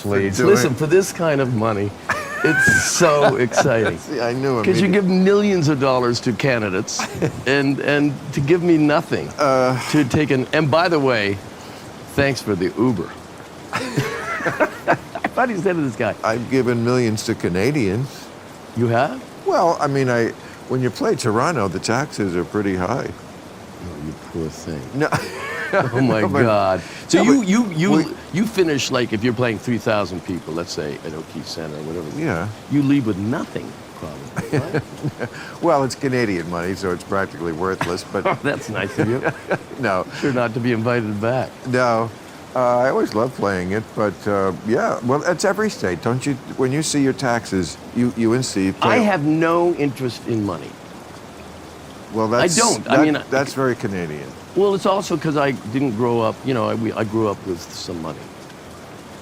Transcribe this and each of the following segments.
please. doing. Listen, for this kind of money, it's so exciting. See, I knew him. Because you give millions of dollars to candidates, and to give me nothing, to take an. And by the way, thanks for the Uber. I thought he said to this guy. I've given millions to Canadians. You have? Well, I mean, when you play Toronto, the taxes are pretty high. Oh, you poor thing. No. Oh my No, but- God! So no, you finish, like, if you're playing 3,000 people, let's say at O'Keefe Center or whatever. Yeah. You leave with nothing, probably. Right? Well, it's Canadian money, so it's practically worthless. But That's nice of you. no, Sure not to be invited back. no. I always love playing it, but yeah. Well, it's every state, don't you? When you see your taxes, you instantly play. I have no interest in money. Well, that's don't. I mean, that's very Canadian. Well, it's also because I didn't grow up. I grew up with some money.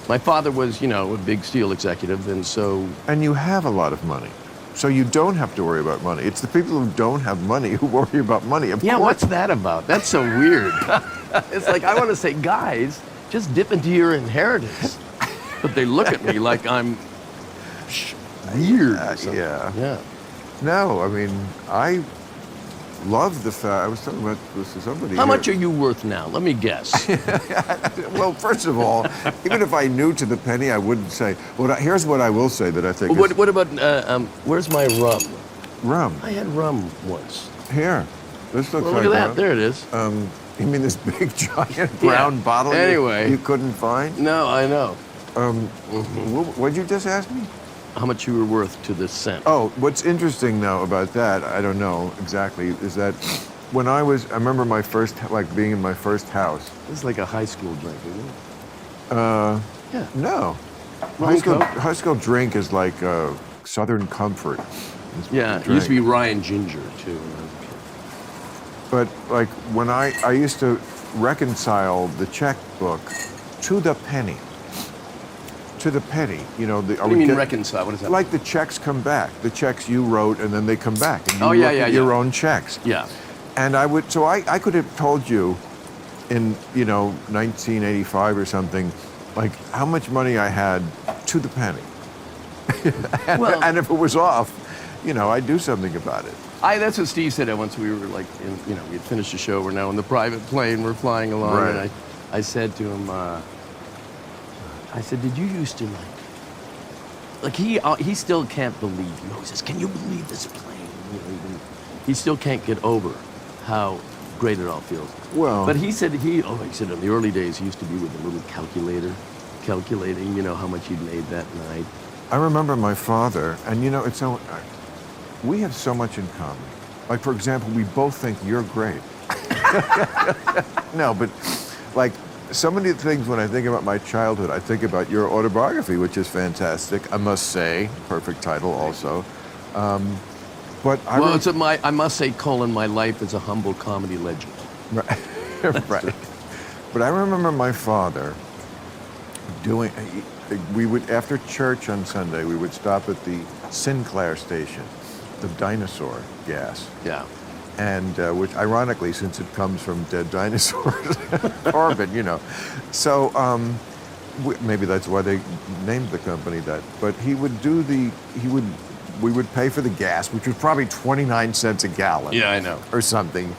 My father was, a big steel executive, and so. And you have a lot of money, so you don't have to worry about money. It's the people who don't have money who worry about money. Of Yeah, course. what's that about? That's so weird. It's like I want to say, guys, just dip into your inheritance, but they look at me like I'm weird. Or something. Yeah. Yeah. No, I mean, I love the fact. I was talking about this to somebody. How here. much are you worth now? Let me guess. Well, first of all, even if I knew to the penny, I wouldn't say. Well, here's what I will say that I think is What about? Where's my rum? rum. I had rum once. Here, this looks Well, like look at that. rum. There it is. You mean this big giant brown bottle? Anyway. you couldn't find. No, I know. What'd you just ask me? How much you were worth to the cent? Oh, what's interesting though about that, I don't know exactly, is that when I remember my first, being in my first house. This is like a high school drink, isn't it? Yeah. No. Rum and Coke? High school drink is like Southern Comfort. is what Yeah, we it used to be drank. Ryan Ginger too. When I was a kid. But like when I used to reconcile the checkbook to the penny. To the penny, What do you mean reconcile? What is that? Like the checks come back, the checks you wrote, and then they come back, and you Oh, yeah, look yeah, at your yeah. own checks. Yeah. And I could have told you in 1985 or something, like how much money I had to the penny. and, Well- and if it was off, I'd do something about it. That's what Steve said once we were we had finished the show. We're now in the private plane. We're flying along, Right. and I said to him, I said, did you used to he still can't believe. He says, can you believe this plane? He still can't get over how great it all feels. Well, But he said he said in the early days he used to be with a little calculator, calculating how much he'd made that night. I remember my father, and it's so. We have so much in common. Like, for example, we both think you're great. No, but like so many things when I think about my childhood, I think about your autobiography, which is fantastic, I must say. Perfect title also. But I must say, my life is a humble comedy legend. right. But I remember my father we would, after church on Sunday, we would stop at the Sinclair station, the dinosaur gas. Yeah. And which, ironically, since it comes from dead dinosaurs, carbon, So maybe that's why they named the company that. But we would pay for the gas, which was probably 29 cents a gallon. Yeah, I know. Or something.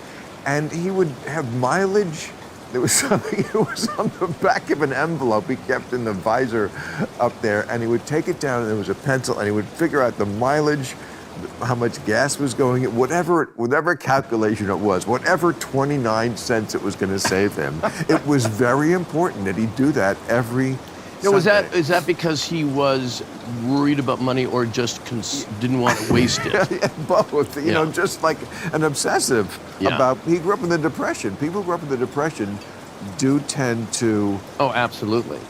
And he would have mileage. There was something, it was on the back of an envelope he kept in the visor up there, and he would take it down, and there was a pencil, and he would figure out the mileage, how much gas was going in, whatever calculation it was, whatever 29 cents it was going to save him. It was very important that he do that every Sunday. Is that because he was worried about money or just didn't want to waste it? Yeah, both, just like an obsessive Yeah. about, he grew up in the Depression. People who grew up in the Depression do tend to, Oh, absolutely.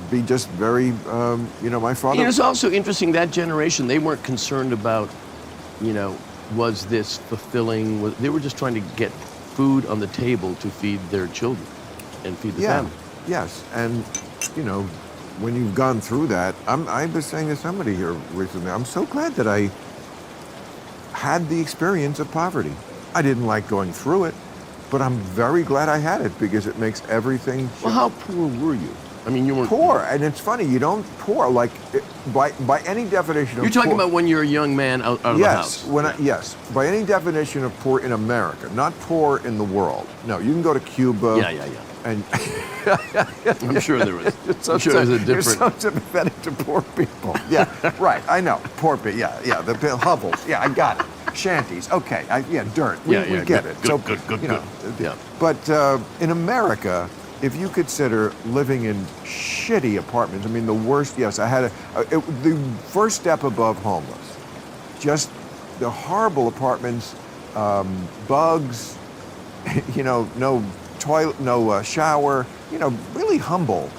be just very, my father. It's also interesting, that generation, they weren't concerned about, was this fulfilling? They were just trying to get food on the table to feed their children and feed the family. Yes, and when you've gone through that, I was saying to somebody here recently, I'm so glad that I had the experience of poverty. I didn't like going through it, but I'm very glad I had it because it makes everything. Well, how poor were you? I mean, you weren't poor, and it's funny, you don't poor, like, by any definition of You're talking poor, about when you're a young man out of the house. Yes, by any definition of poor in America, not poor in the world. No, you can go to Cuba. Yeah. And I'm sure there was. so I'm sure there's a You're different. so sympathetic to poor people. Yeah, right. I know. Poor people. Yeah. The hovels. Yeah, I got it. Shanties. Okay. Dirt. We get it. Good. Yeah. But in America, if you consider living in shitty apartments, I mean, the worst. Yes, I had the first step above homeless. Just the horrible apartments, bugs. No toilet, no shower, really humble.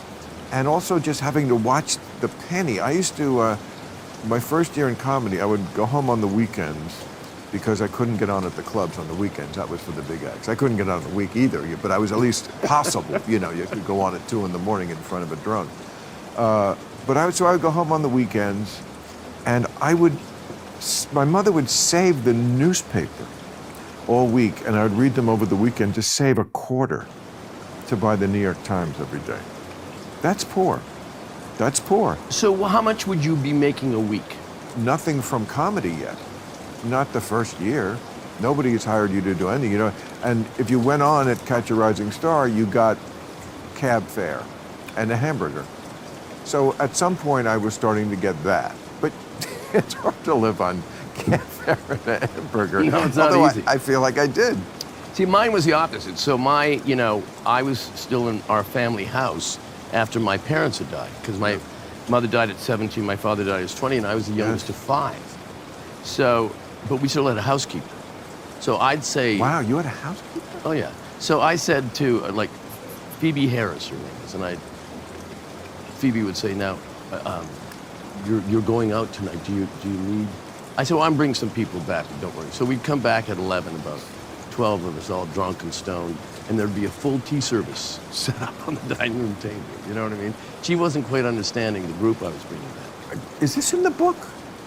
And also just having to watch the penny. I used to, my first year in comedy, I would go home on the weekends because I couldn't get on at the clubs on the weekends. That was for the big acts. I couldn't get on the week either, but I was at least possible. You could go on at 2 in the morning in front of a drunk. So I would go home on the weekends, and my mother would save the newspaper all week, and I would read them over the weekend to save a quarter to buy the New York Times every day. That's poor. That's poor. So how much would you be making a week? Nothing from comedy yet. Not the first year. Nobody has hired you to do anything, And if you went on at Catch a Rising Star, you got cab fare and a hamburger. So at some point I was starting to get that. But it's hard to live on cab fare and a hamburger. No, it's not Although easy. I feel like I did. See, mine was the opposite. So I was still in our family house after my parents had died, because my mother died at 17, my father died at 20, and I was the youngest of 5. So, but we still had a housekeeper. So I'd say... Wow, you had a housekeeper? Oh, yeah. So I said to, Phoebe Harris, her name is, and Phoebe would say, now, you're going out tonight. Do you need... I said, well, I'm bringing some people back, don't worry. So we'd come back at 11, about 12 of us, all drunk and stoned, and there'd be a full tea service set up on the dining room table. You know what I mean? She wasn't quite understanding the group I was bringing back. Is this in the book?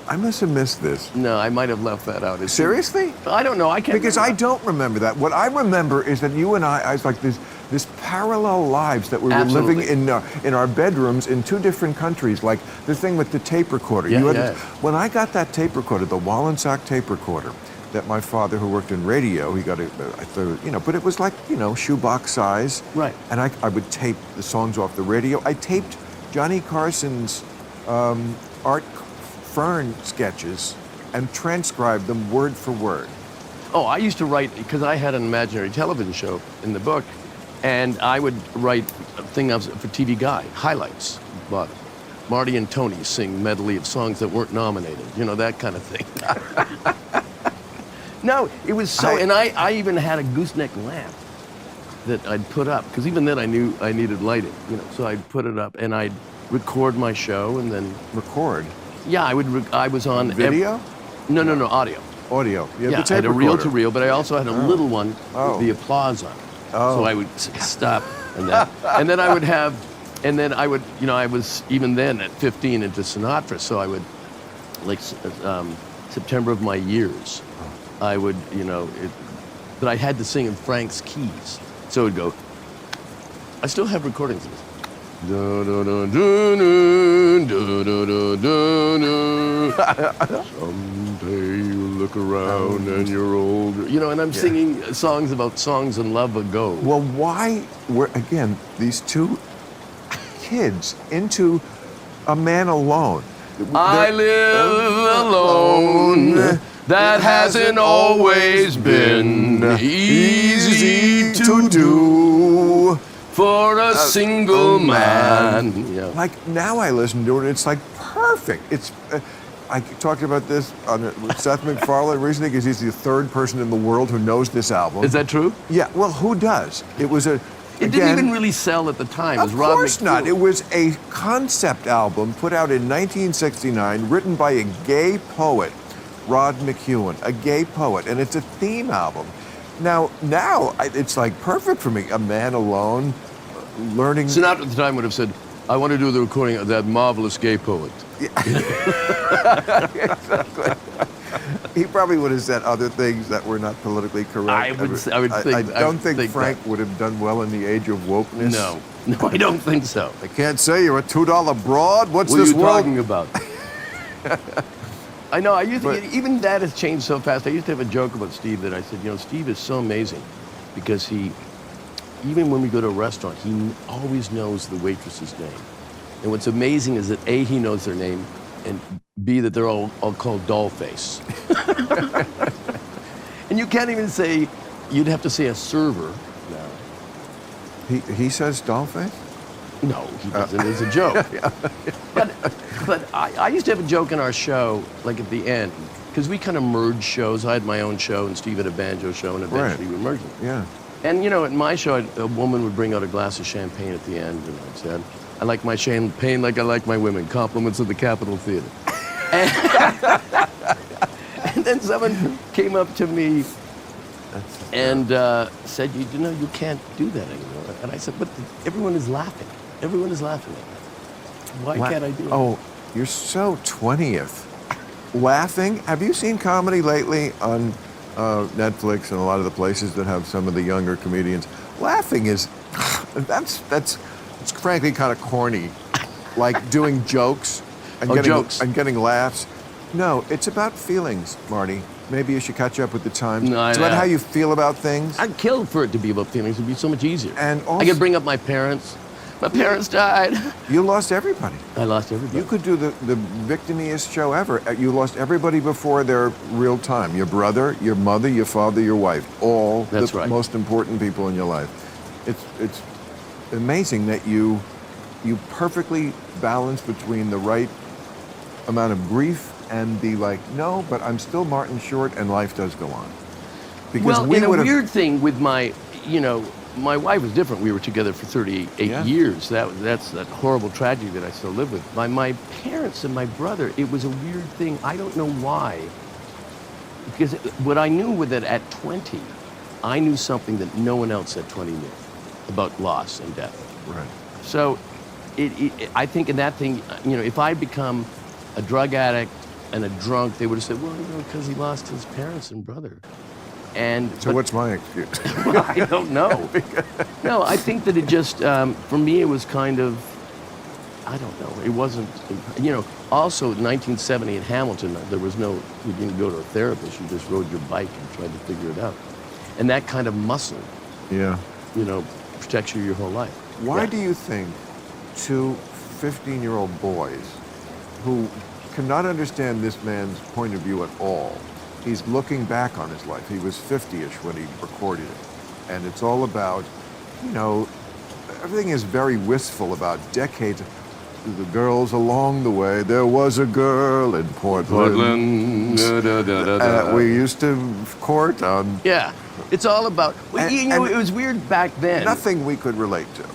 I must have missed this. No, I might have left that out. Seriously? I don't know. I can't Because remember. I don't remember that. What I remember is that you and I was like this parallel lives that we were living in our bedrooms in 2 different countries, like the thing with the tape recorder. When I got that tape recorder, the Wallensack tape recorder, that my father, who worked in radio, he got but it was like, shoebox size. Right. And I would tape the songs off the radio. I taped Johnny Carson's Art Fern sketches and transcribed them word for word. Oh, I used to write, because I had an imaginary television show in the book, and I would write things for TV Guide, highlights, but Marty and Tony sing medley of songs that weren't nominated, that kind of thing. No, it was so, and I even had a gooseneck lamp that I'd put up, because even then I knew I needed lighting, so I'd put it up, and I'd record my show, and then... Record? Yeah, I was on... Video? No, Audio. Yeah, the I tape had a recorder. reel-to-reel, but I also had a little one with the applause on it. Oh. So I would stop and that. And then I would I was even then at 15 into Sinatra, so I would, September of My Years, I would, but I had to sing in Frank's keys. So it would go, I still have recordings of this. Someday you look around and you're older. And I'm singing songs about songs and love ago. Well, why were, again, these 2 kids into A Man Alone? I live alone. That hasn't always been easy to do for a single man. Yeah. Like, now I listen to it, it's like perfect. It's I talked about this with Seth MacFarlane recently, because he's the 3rd person in the world who knows this album. Is that true? Yeah, well, who does? It was It didn't even really sell at the time. Of course not. It was a concept album put out in 1969, written by a gay poet, Rod McEwen, a gay poet, and it's a theme album. Now it's like perfect for me. A Man Alone, learning. Sinatra at the time would have said, I want to do the recording of that marvelous gay poet. Exactly. He probably would have said other things that were not politically correct. I don't think Frank would have done well in the age of wokeness. No. No, I don't think so. I can't say you're a $2 broad. What's What are this you world? talking about? I know. I used to, even that has changed so fast. I used to have a joke about Steve that I said, Steve is so amazing because even when we go to a restaurant, he always knows the waitress's name. And what's amazing is that A, he knows their name, and B, that they're all called Dollface. And you can't even say, you'd have to say a server now. He says Dollface? No, he doesn't. It's a joke. But I used to have a joke in our show, like at the end, because we kind of merged shows. I had my own show, and Steve had a banjo show, and eventually we merged them. Yeah. And at my show, a woman would bring out a glass of champagne at the end, and I said, I like my champagne like I like my women. Compliments of the Capitol Theater. And then someone came up to me and said, you can't do that anymore. And I said, but everyone is laughing. Everyone is laughing at me. Why can't I do it? Oh, you're so 20th. Laughing? Have you seen comedy lately on Netflix and a lot of the places that have some of the younger comedians? Laughing is, it's frankly kind of corny. Like doing jokes and getting laughs. No, it's about feelings, Marty. Maybe you should catch up with the times. No, it's about how you feel about things. I'd kill for it to be about feelings. It'd be so much easier. And also, I could bring up my parents. My parents died. You lost everybody. I lost everybody. You could do the victimiest show ever. You lost everybody before their real time. Your brother, your mother, your father, your wife. All That's the right. most important people in your life. It's amazing that you perfectly balance between the right amount of grief and the no, but I'm still Martin Short and life does go on. Because well, a weird thing with my my wife was different. We were together for 38 years. That's that horrible tragedy that I still live with. My parents and my brother, it was a weird thing. I don't know why. Because what I knew was that at 20, I knew something that no one else at 20 knew about loss and death. Right. So I think in that thing, if I become a drug addict and a drunk, they would have said, well, because he lost his parents and brother. So what's my excuse? I don't know. No, I think that it just, for me, it was kind of, I don't know. It wasn't, also in 1970 in Hamilton, you didn't go to a therapist. You just rode your bike and tried to figure it out. And that kind of muscle, protects you your whole life. Why do you think two 15-year-old boys who cannot understand this man's point of view at all, he's looking back on his life. He was 50-ish when he recorded it. And it's all about, everything is very wistful about decades. The girls along the way. There was a girl in Portland. We used to court on. Yeah, it's all about. It was weird back then. Nothing we could relate to.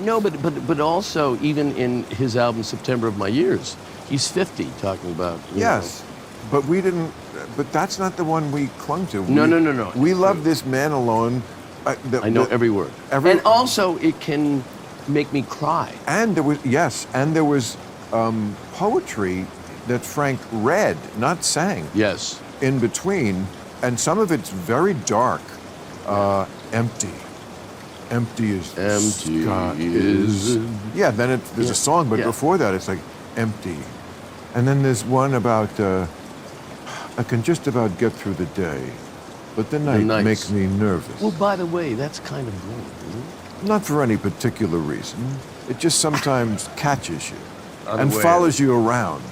No, but also even in his album September of My Years, he's 50 talking about. Yes, but we didn't. But that's not the one we clung to. No. We love this man alone. I know every word. And also, it can make me cry. And there was poetry that Frank read, not sang. Yes. In between, and some of it's very dark. Empty. Empty is the sky is. Yeah. Then there's a song, but before that, it's like empty. And then there's one about. I can just about get through the day, but the night makes me nervous. Well, by the way, that's kind of boring, isn't it? Not for any particular reason. It just sometimes catches you and follows you around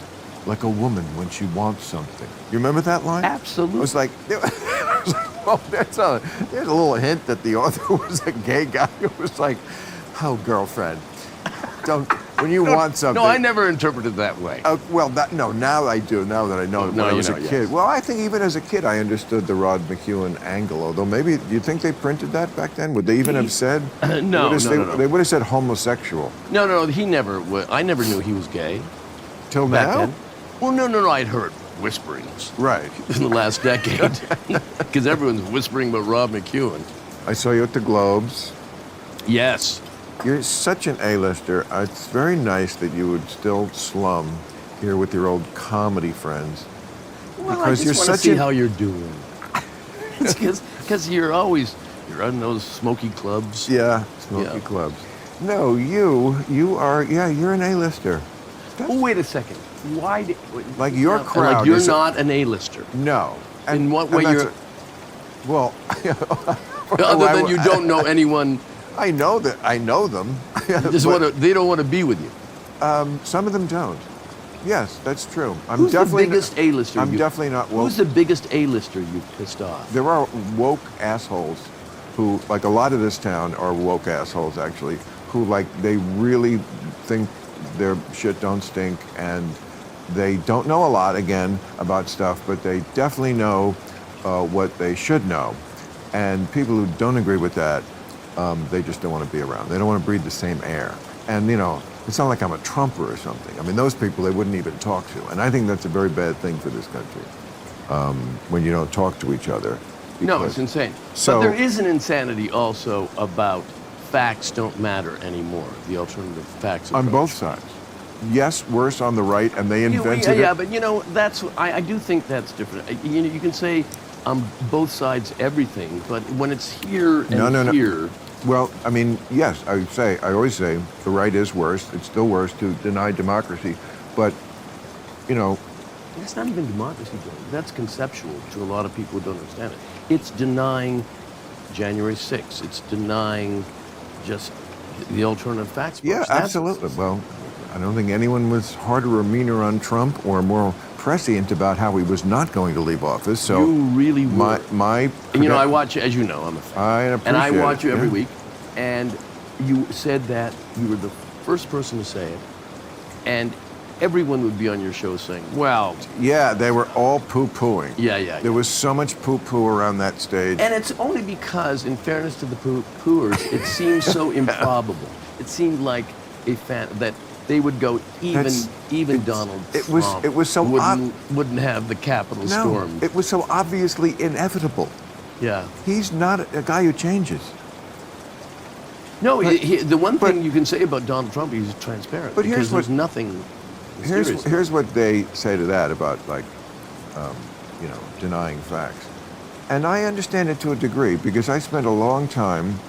like a woman when she wants something. You remember that line? Absolutely. It was like, there's a little hint that the author was a gay guy. It was like, oh, girlfriend, when you want something. No, I never interpreted that way. Now I do, now that I know it when I was a kid. Yes. Well, I think even as a kid, I understood the Rod McEwen angle, although maybe, do you think they printed that back then? Would they even have said? No. They would have said homosexual. No, he never would. I never knew he was gay. Till back now? Then. Well, no, I'd heard whisperings. Right. In the last decade. Because everyone's whispering about Rod McEwen. I saw you at the Globes. Yes. You're such an A-lister. It's very nice that you would still slum here with your old comedy friends. Well, because you're such see how you're doing. Because you're on those smoky clubs. Yeah, smoky clubs. No, you are, yeah, you're an A-lister. Oh, wait a second. Why? Like your now, crowd like you're is not an A-lister. No. In what and way that's you're? well, Other than you don't know anyone, I know them. just but, they don't want to be with you. some of them don't. Yes, that's true. I'm Who's the definitely biggest A-lister? I'm definitely not woke. Who's the biggest A-lister you've pissed off? There are woke assholes who, like a lot of this town are woke assholes actually, who like they really think their shit don't stink and they don't know a lot again about stuff, but they definitely know what they should know. And people who don't agree with that, they just don't want to be around. They don't want to breathe the same air. And you know, it's not like I'm a Trumper or something. I mean, those people they wouldn't even talk to. And I think that's a very bad thing for this country, when you don't talk to each other. No, it's insane. So- but there is an insanity also about facts don't matter anymore. The alternative facts On approach. both sides. Yes, worse on the right, and they invented yeah, it. but you know, I do think that's different. You know, you can say on both sides everything, but when it's here and No. here, Well, I mean, yes, I always say the right is worse. It's still worse to deny democracy. But, you know, it's not even democracy, Joe. That's conceptual to a lot of people who don't understand it. It's denying January 6th. It's denying just the alternative facts. yeah, approach. That's- absolutely. Well, I don't think anyone was harder or meaner on Trump or more prescient about how he was not going to leave office. So You really were. my And you know, I watch you, as you know, I'm a fan. I appreciate and I watch it, you every yeah. week. And you said that you were the first person to say it. And everyone would be on your show saying, well, Yeah, they were all poo-pooing. yeah. There was so much poo-poo around that stage. And it's only because, in fairness to the pooers, it seems so improbable. It seemed like that they would go even Donald Trump it was so wouldn't have the Capitol No, stormed. it was so obviously inevitable. Yeah. He's not a guy who changes. No, the one but- thing you can say about Donald Trump, he's transparent. But here's because there's what- nothing mysterious. Here's what they say to that about, like, you know, denying facts. And I understand it to a degree because I spent a long time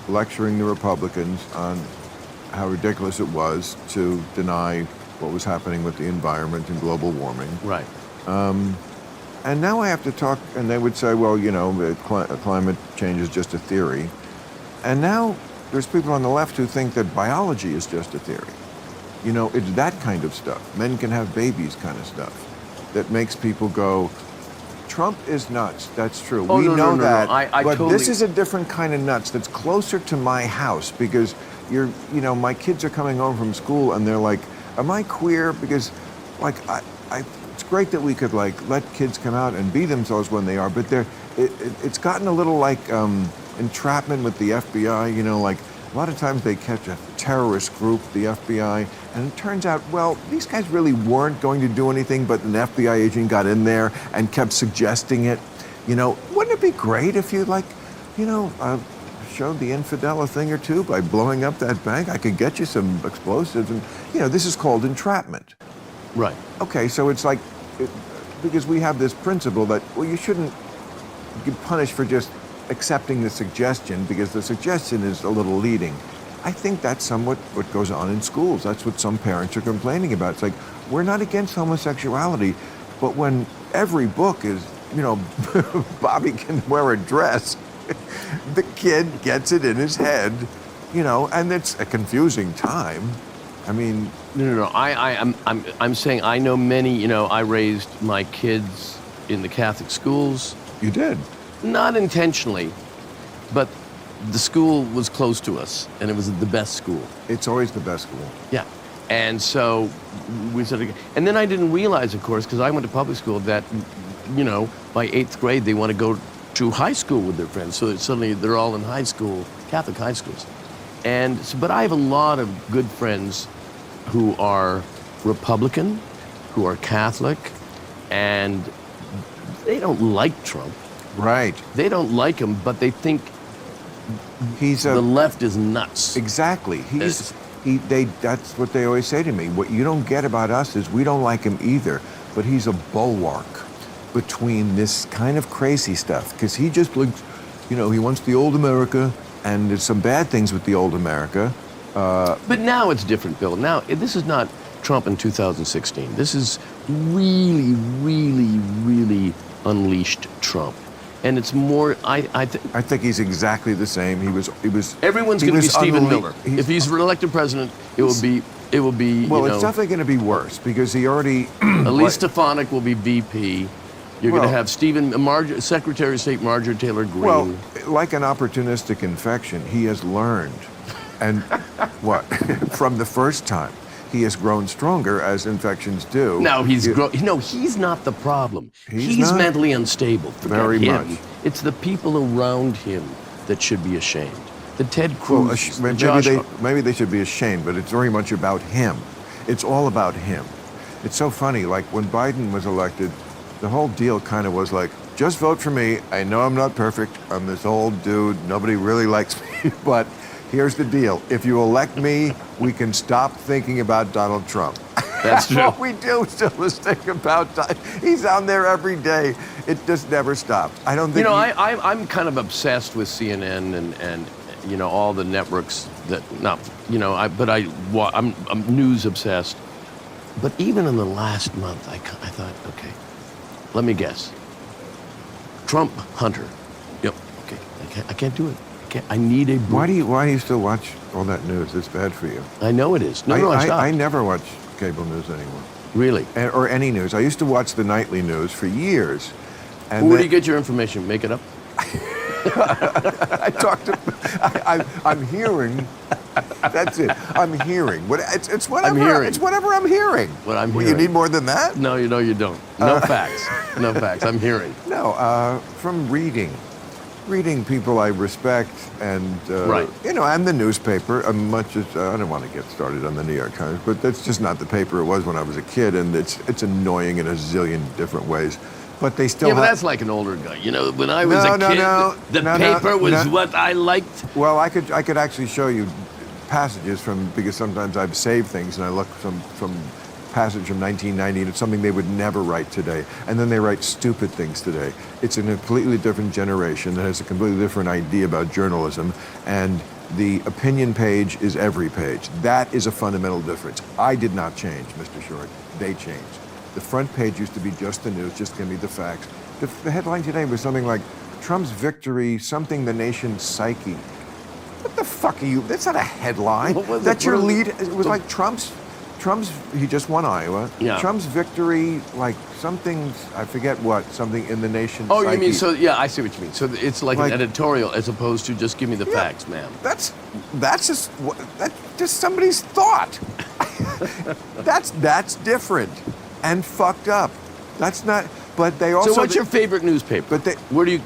lecturing the Republicans on how ridiculous it was to deny what was happening with the environment and global warming. Right. And now I have to talk, and they would say, well, you know, climate change is just a theory. And now there's people on the left who think that biology is just a theory. You know, it's that kind of stuff. Men can have babies kind of stuff that makes people go, Trump is nuts. That's true. Oh, we no, know no. that. I but totally... this is a different kind of nuts that's closer to my house because you know, my kids are coming home from school and they're like, am I queer? Because, like, it's great that we could, like, let kids come out and be themselves when they are, but it's gotten a little like entrapment with the FBI, you know, like a lot of times they catch a terrorist group, the FBI, and it turns out, well, these guys really weren't going to do anything, but an FBI agent got in there and kept suggesting it. You know, wouldn't it be great if you, like, you know, showed the infidel a thing or two by blowing up that bank? I could get you some explosives, and, you know, this is called entrapment. Right. Okay, so it's like, because we have this principle that, well, you shouldn't get punished for just accepting the suggestion because the suggestion is a little leading. I think that's somewhat what goes on in schools. That's what some parents are complaining about. It's like, we're not against homosexuality, but when every book is, you know, Bobby can wear a dress, the kid gets it in his head, you know, and it's a confusing time. I mean, No. I'm saying I know many. You know, I raised my kids in the Catholic schools, you did. not intentionally, but the school was close to us, and it was the best school. It's always the best school. Yeah, and so we said, and then I didn't realize, of course, because I went to public school, that, you know, by 8th grade they want to go to high school with their friends. So that suddenly they're all in high school, Catholic high schools, and so, but I have a lot of good friends who are Republican, who are Catholic, and they don't like Trump. Right. They don't like him, but they think He's a the left is nuts. exactly. That's what they always say to me. What you don't get about us is we don't like him either, but he's a bulwark between this kind of crazy stuff because he just looks, you know, he wants the old America, and there's some bad things with the old America. But now it's different, Bill. Now, this is not Trump in 2016. This is really, really, really unleashed Trump. And it's more, I think he's exactly the same. He was. Everyone's going to be Stephen Miller. If he's elected president, it will be. Well, it's definitely going to be worse because he already. Elise Stefanik will be VP. You're going to have Secretary of State Marjorie Taylor Greene. Well, like an opportunistic infection, he has learned, and what from the first time. He has grown stronger as infections do. Now he's he's not the problem. He's mentally unstable. Very much. It's the people around him that should be ashamed. The Ted Cruz, maybe they should be ashamed, but it's very much about him. It's all about him. It's so funny. Like when Biden was elected, the whole deal kind of was like, just vote for me. I know I'm not perfect. I'm this old dude. Nobody really likes me, but here's the deal. If you elect me, we can stop thinking about Donald Trump. That's true. What we do still is think about Donald. He's on there every day. It just never stops. I don't think. I'm kind of obsessed with CNN and all the networks that I'm news obsessed. But even in the last month, I thought, okay, let me guess. Trump Hunter. Yep. Okay. I can't do it. I need a break. Why do you still watch all that news? It's bad for you. I know it is. No, I stopped. I never watch cable news anymore. Really? Or any news. I used to watch the nightly news for years. And where do you get your information? Make it up? I'm hearing. That's it. I'm hearing. It's whatever. I'm hearing. It's whatever I'm hearing. What I'm Well, hearing. you need more than that? No, you don't. No facts. No facts. I'm hearing. No, from reading people I respect, and right. and the newspaper. Much as I don't want to get started on the New York Times, but that's just not the paper it was when I was a kid, and it's annoying in a zillion different ways. But they still. Yeah, but that's like an older guy. When I was a kid, the paper was what I liked. Well, I could actually show you passages because sometimes I've saved things and I look from passage from 1990 and it's something they would never write today, and then they write stupid things today. It's a completely different generation that has a completely different idea about journalism, and the opinion page is every page. That is a fundamental difference. I did not change, Mr. Short. They changed. The front page used to be just the news, just give me the facts. The headline today was something like, Trump's victory, something the nation's psyche. What the fuck are you? That's not a headline. That's your lead. It was like Trump's, he just won Iowa. Yeah. Trump's victory, like something, I forget what, something in the nation's psyche. Oh, you mean, so, yeah, I see what you mean. So it's like an editorial as opposed to just give me the facts, ma'am. That's just somebody's thought. That's different and fucked up. That's not, but they also. So what's your favorite newspaper? But where do you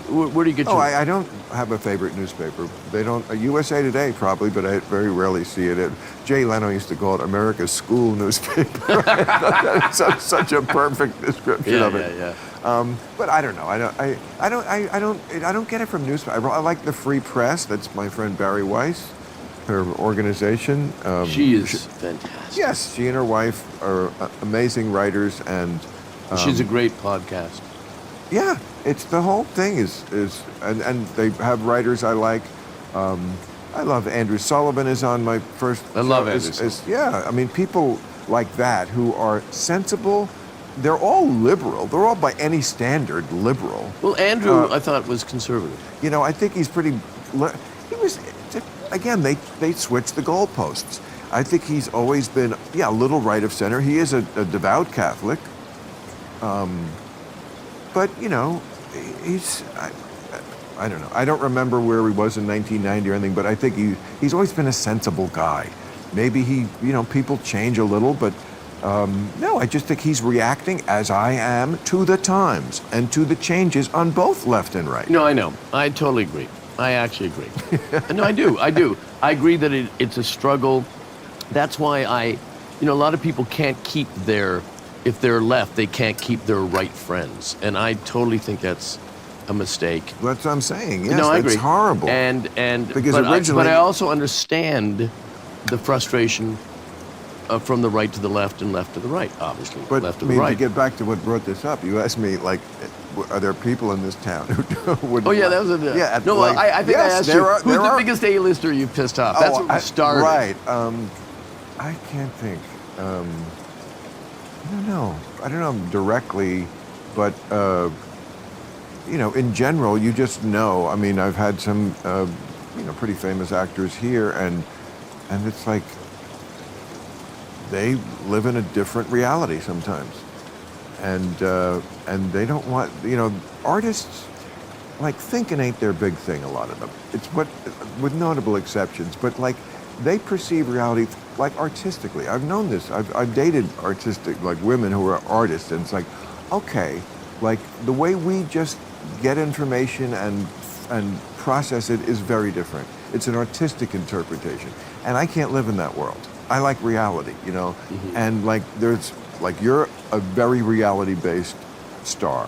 get your? I don't have a favorite newspaper. They don't. USA Today probably, but I very rarely see it. Jay Leno used to call it America's school newspaper. It's such a perfect description of it. Yeah. But I don't know. I don't get it from newspaper. I like the Free Press. That's my friend Barry Weiss, her organization. She is fantastic. Yes, she and her wife are amazing writers, and she's a great podcast. Yeah, it's the whole thing is and they have writers I like. I love Andrew Sullivan is on my first. I love Andrew Sullivan. Yeah, I mean people like that who are sensible. They're all liberal. They're all by any standard liberal. Well, Andrew, I thought was conservative. I think he's pretty. He was. Again, they switched the goalposts. I think he's always been, a little right of center. He is a devout Catholic. But, he's, I don't know. I don't remember where he was in 1990 or anything, but I think he's always been a sensible guy. Maybe people change a little, but no, I just think he's reacting, as I am, to the times and to the changes on both left and right. No, I know. I totally agree. I actually agree. No, I do. I agree that it's a struggle. That's why a lot of people can't keep if they're left, they can't keep their right friends. And I totally think that's a mistake. That's what I'm saying. Yes, no, I agree. It's horrible. But I also understand the frustration from the right to the left and left to the right, obviously. But left to I the mean, right. to get back to what brought this up, you asked me, like, are there people in this town who would... Oh yeah, that was a Yeah, no. like, I think yes, I asked there you are- who's there the are- biggest A-lister you've pissed off. That's what we started. Right. I can't think. I don't know. I don't know directly, but you know, in general, you just know. I mean, I've had some, you know, pretty famous actors here, and it's like they live in a different reality sometimes, and they don't want, you know, artists. Like, thinking ain't their big thing, a lot of them. It's what, with notable exceptions, but like, they perceive reality like artistically. I've known this. I've dated artistic, like women who are artists, and it's like, okay, like the way we just get information and process it is very different. It's an artistic interpretation, and I can't live in that world. I like reality, you know, and like there's, like, you're a very reality-based star.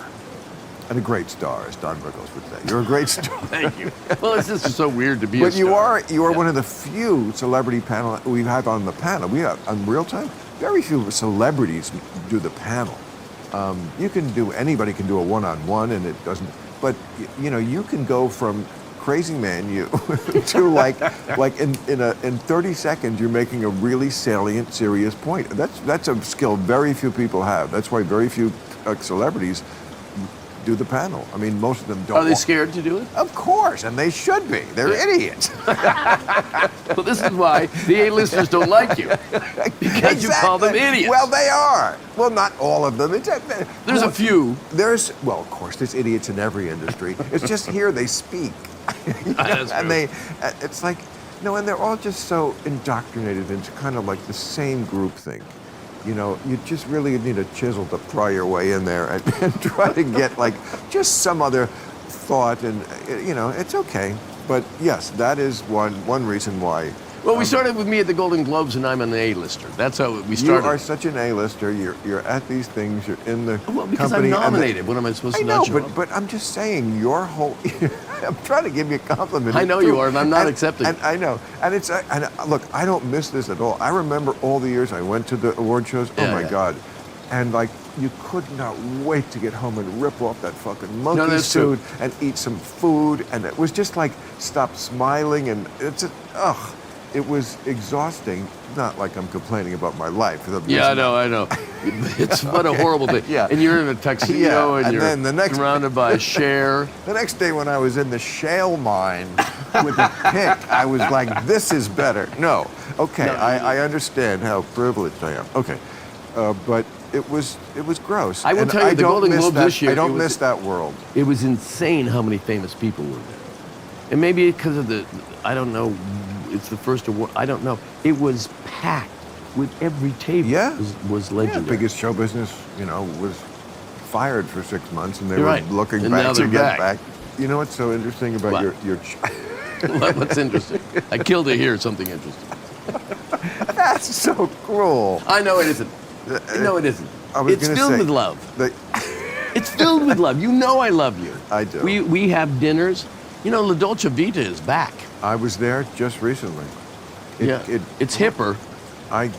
And a great star, as Don Rickles would say. You're a great star. Thank you. Well, it's just so weird to be a But star. you are one of the few celebrity panel we have on the panel. We have on Real Time. Very few celebrities do the panel. You can do, anybody can do a one-on-one, and it doesn't. But you know, you can go from crazy man you to like in 30 seconds you're making a really salient, serious point. That's a skill very few people have. That's why very few celebrities do the panel. I mean, most of them don't. Are they scared to do it? Of course, and they should be. They're idiots. Well, this is why the A-listers don't like you. Because you call them idiots. Well, they are. Well, not all of them. There's a few. Well, of course, there's idiots in every industry. It's just here they speak. That's And true. it's like, no, and they're all just so indoctrinated into kind of like the same group thing. You know, you just really need a chisel to pry your way in there and try to get like just some other thought, and you know, it's okay. But yes, that is one reason why. Well, we started with me at the Golden Globes, and I'm an A-lister. That's how we You started. are such an A-lister. You're at these things. You're in the Well, because company. I'm nominated. What am I supposed I to know, not show up? but I'm just saying your whole. I'm trying to give you a compliment. I know It's you true. are, and I'm not accepting And it. I know, and it's and look, I don't miss this at all. I remember all the years I went to the award shows. Yeah, Oh my yeah. God, and like you could not wait to get home and rip off that fucking monkey that's suit true. and eat some food, and it was just like stop smiling, and it was exhausting. Not like I'm complaining about my life. Yeah, I know. It's what a horrible thing. Yeah. And you're in a tuxedo, Yeah, and and you're then the next- surrounded by Cher. The next day when I was in the shale mine with the pick, I was like, this is better. No. Okay, No. I understand how privileged I am. Okay. But it was gross. I will And tell you, the don't Golden miss Globes that- this year, I it don't was- miss that world. It was insane how many famous people were there. And maybe because of I don't know, it's the first award, I don't know. It was packed with every table. Yeah. Was Yeah, legendary. biggest show business, you know, was fired for 6 months, and they You're were right. looking And back now to they're get back. back. You know what's so interesting about What? your What's interesting? I killed to hear something interesting. That's so cruel. I know it isn't. No, it isn't. I was It's gonna filled say- with love. The- It's filled with love. You know I love you. I do. We have dinners. You know, La Dolce Vita is back. I was there just recently. It's hipper. I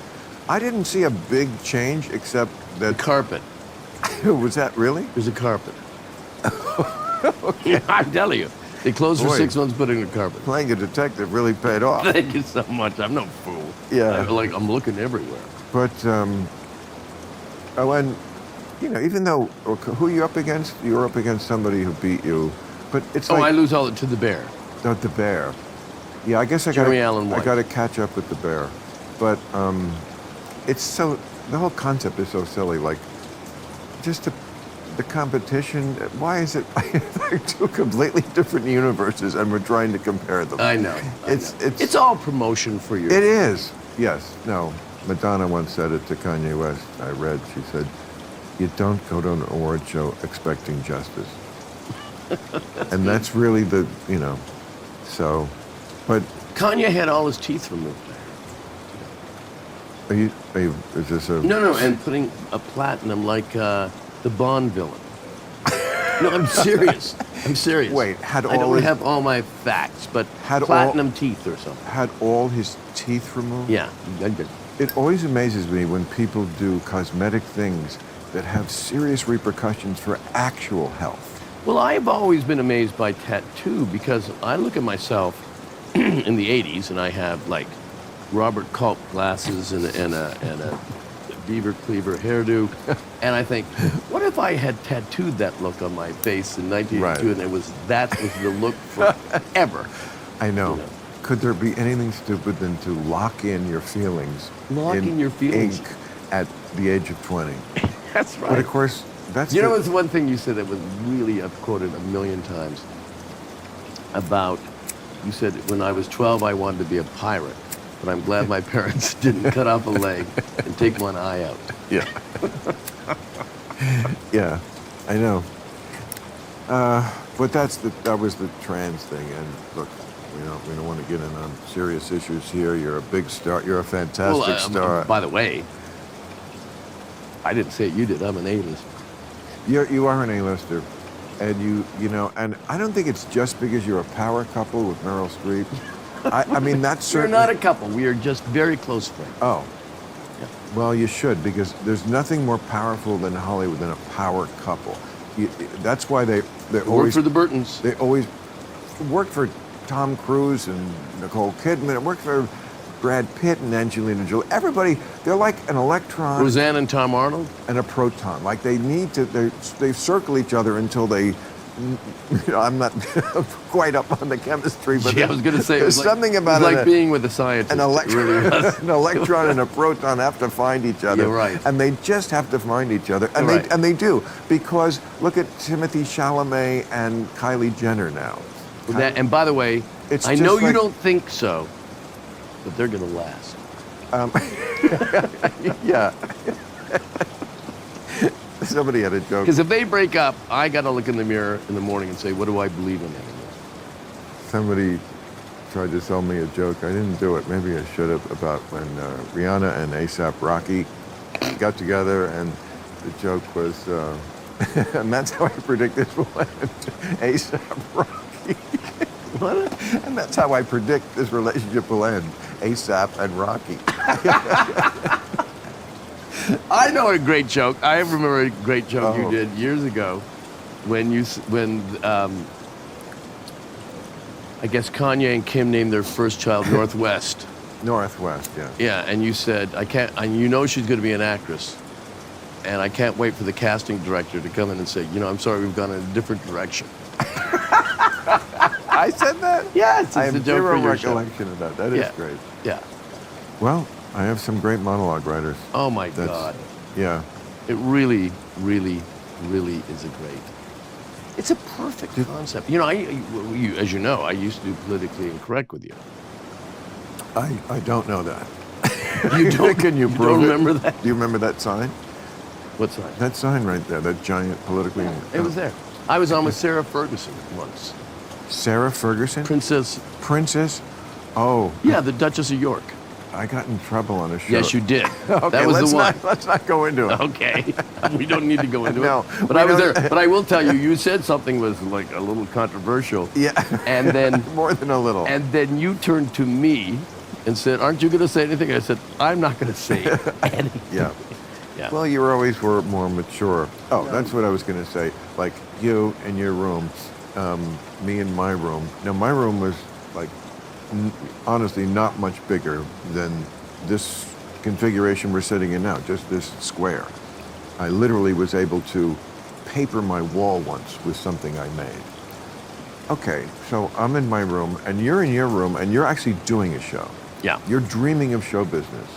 didn't see a big change except The that. carpet. Was that really? There's a carpet. Yeah, I'm telling you. They closed for Boy. 6 months, putting a carpet. Playing a detective really paid off. Thank you so much. I'm no fool. Yeah. I'm looking everywhere. But and you know, even though who you up against, you're up against somebody who beat you. But it's Oh, I like lose all to the bear. the bear. Yeah, I guess I Jeremy Allen White. got to catch up with the bear. But it's so, the whole concept is so silly. Like, just the competition. Why is it? They're two completely different universes, and we're trying to compare them. I know. It's all promotion for your. It is. Yes. No. Madonna once said it to Kanye West. I read. She said, "You don't go to an award show expecting justice," and that's really the, you know. So, but Kanye had all his teeth removed. is this a? No, and putting a platinum like the Bond villain. No, I'm serious. I'm serious. Wait, had I all don't his- have all my facts, but Had all- platinum teeth or something. Had all his teeth removed? Yeah. It always amazes me when people do cosmetic things that have serious repercussions for actual health. Well, I've always been amazed by tattoo because I look at myself in the 80s and I have like Robert Culp glasses and a beaver cleaver hairdo. And I think, what if I had tattooed that look on my face in 1982 Right. and that was the look forever? I know. You know. Could there be anything stupid than to lock in your feelings Lock in your feelings. ink at the age of 20? That's right. But of course, that's You know, it's one thing you said that was really, I've quoted a million times about, you said, when I was 12, I wanted to be a pirate, but I'm glad my parents didn't cut off a leg and take one eye out. Yeah. Yeah, I know. But that was the trans thing. And look, we don't want to get in on serious issues here. You're a big star. You're a fantastic star. By the way, I didn't say it, you did. I'm an A-list. You are an A-lister, and you know, and I don't think it's just because you're a power couple with Meryl Streep. I mean, that's We're certainly. not a couple. We are just very close friends. Oh. Yeah. Well, you should, because there's nothing more powerful than Hollywood than a power couple. That's why they Work always for the Burtons. they always work for Tom Cruise and Nicole Kidman. It worked for Brad Pitt and Angelina Jolie. Everybody, they're like an electron Roseanne and Tom Arnold. and a proton. Like they need to, they circle each other until they. I'm not quite up on the chemistry, but Yeah, I was going to say, there's something about it was it. like being with a scientist. An, It really was. an electron and a proton have to find each other. You're right. And they just have to find each other. And You're right. and they do. Because look at Timothée Chalamet and Kylie Jenner now. And by the way, It's I know just you like- don't think so, but they're going to last. Yeah. Somebody had a joke. Because if they break up, I got to look in the mirror in the morning and say, what do I believe in anymore? Somebody tried to sell me a joke. I didn't do it. Maybe I should have, about when Rihanna and A$AP Rocky got together, and the joke was, and that's how I predict this will end. A$AP Rocky. What? And that's how I predict this relationship will end. A$AP and Rocky. I know a great joke. I remember a great joke you Oh. did years ago when I guess Kanye and Kim named their first child Northwest. Northwest, yeah. Yeah, and you said, you know she's going to be an actress, and I can't wait for the casting director to come in and say, I'm sorry, we've gone in a different direction. I said that? Yes, it's I a have joke zero for your show. recollection of that. That is Yeah. great. Yeah. Well, I have some great monologue writers. Oh my That's- God. Yeah. It really, really, really is a great. It's a perfect concept. As you know, I used to do politically incorrect with you. I don't know that. You don't? Can you You prove don't it? remember that? Do you remember that sign? What's that? That sign right there, that giant politically... It was there. I was on with Sarah Ferguson once. Sarah Ferguson? Princess. Princess? Oh, Yeah, the Duchess of York. I got in trouble on a show. Yes, you did. Okay, That was let's the one. let's not go into it. Okay. We don't need to go into No, it. But we I was don't- there. But I will tell you, you said something was like a little controversial. Yeah. And then More than a little. And then you turned to me and said, "Aren't you going to say anything?" I said, "I'm not going to say anything." Yeah. Yeah. Well, you were more mature. Oh, that's what I was going to say. Like you in your room, me in my room. Now, my room was like, honestly, not much bigger than this configuration we're sitting in now, just this square. I literally was able to paper my wall once with something I made. Okay, so I'm in my room, and you're in your room, and you're actually doing a show. Yeah. You're dreaming of show business,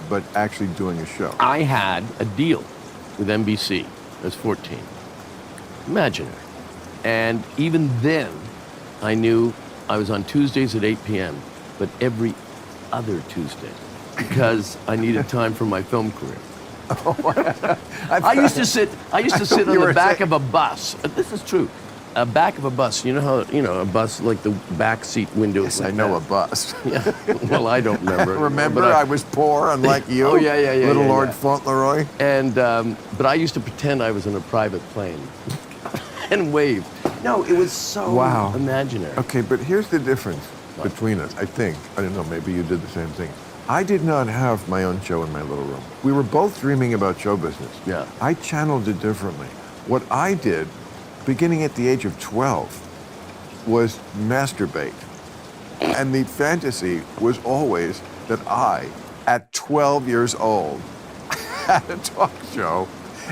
but actually doing a show. I had a deal with NBC. I was 14. Imaginary. And even then, I knew I was on Tuesdays at 8 p.m., but every other Tuesday, because I needed time for my film career. I used to sit on You the were back saying- of a bus. This is true. A back of a bus. You know how, a bus, like the back seat windows. Yes, like I know that. a bus. Yeah. Well, I don't remember. Remember, but I was poor, unlike you. Oh, yeah, Little yeah, Lord yeah. Fauntleroy. And but I used to pretend I was in a private plane and wave. No, it was so Wow. imaginary. Okay, but here's the difference between us, I think. I don't know, maybe you did the same thing. I did not have my own show in my little room. We were both dreaming about show business. Yeah. I channeled it differently. What I did, beginning at the age of 12, was masturbate. And the fantasy was always that I, at 12 years old, had a talk show.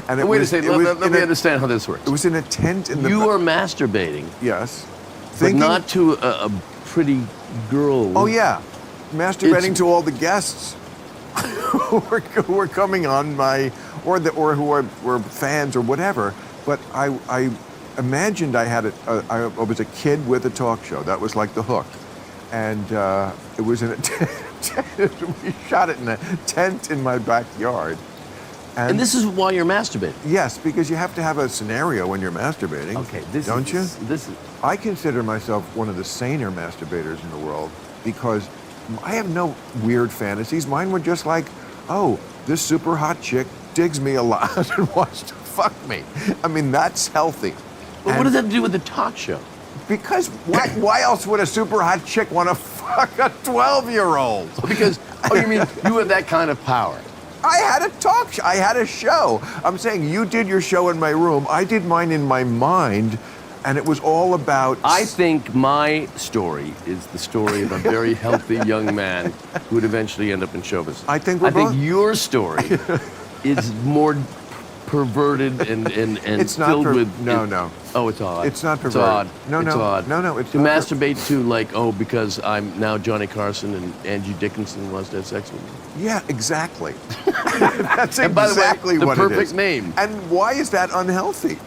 And it Wait was, a second, let me understand how this works. It was in a tent in the... You were masturbating, Yes. but not to a pretty girl. Oh, yeah. Masturbating to all the guests who were coming on or who were fans or whatever. But I imagined I was a kid with a talk show. That was like the hook. And it was in a tent. We shot it in a tent in my backyard. And this is why you're masturbating? Yes, because you have to have a scenario when you're masturbating. Okay, don't you? This is... I consider myself one of the saner masturbators in the world because I have no weird fantasies. Mine were just like, oh, this super hot chick digs me a lot and wants to fuck me. I mean, that's healthy. But what does that have to do with the talk show? Because why else would a super hot chick want to fuck a 12-year-old? Because, oh, you mean you have that kind of power? I had a talk show. I had a show. I'm saying you did your show in my room. I did mine in my mind, and it was all about... I think my story is the story of a very healthy young man who would eventually end up in show business. I think your story is more perverted and it's not filled with... No. Oh, it's odd. It's not perverted. It's odd. No. It's odd. No, it's to not. masturbate to, like, oh, because I'm now Johnny Carson and Angie Dickinson wants to have sex with me. Yeah, exactly. That's And by exactly the way, what the it perfect is. name. And why is that unhealthy?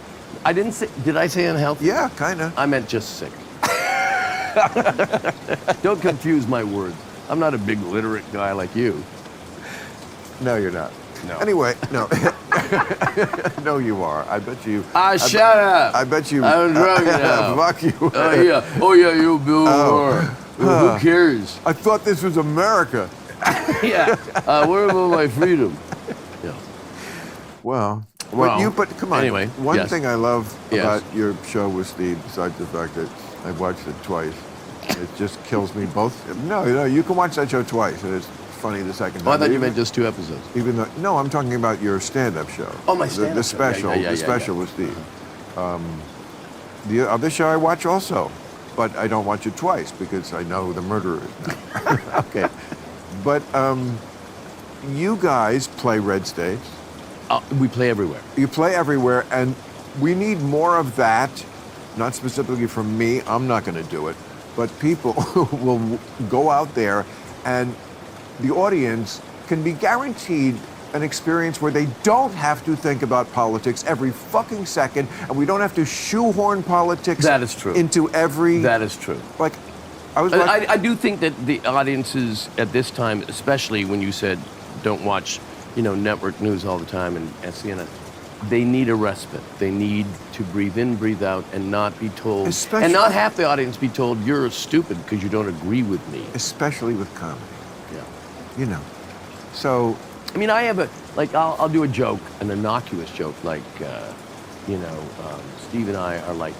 I didn't say... Did I say unhealthy? Yeah, kind of. I meant just sick. Don't confuse my words. I'm not a big literate guy like you. No, you're not. No. Anyway, no. No, you are. I bet you. Shut up. I bet you. I'm drunk now. Fuck you. Oh yeah, you Bill Maher. Who cares? I thought this was America. Yeah. Where about my freedom? Yeah. Well, Well, but come on. anyway, One yes. thing I love Yes. about your show was besides the fact that I watched it twice, it just kills me both. No, you can watch that show twice, and it's funny the second time. Oh, I thought you Even- meant just 2 episodes. Even though, no, I'm talking about your stand-up show. Oh, my The stand-up show. special. Yeah, The special was the other show I watch also, but I don't watch it twice because I know who the murderer is now. Okay, but you guys play red stage. We play everywhere. You play everywhere, and we need more of that. Not specifically from me. I'm not going to do it, but people will go out there, and the audience can be guaranteed an experience where they don't have to think about politics every fucking second, and we don't have to shoehorn politics That is true. into every... That is true. Like, I was like... I do think that the audiences at this time, especially when you said don't watch, network news all the time and CNN, they need a respite. They need to breathe in, breathe out, and not be told, Especially- and not half the audience be told you're stupid because you don't agree with me. Especially with comedy, Yeah. So... I mean, I have I'll do a joke, an innocuous joke, like, Steve and I are like,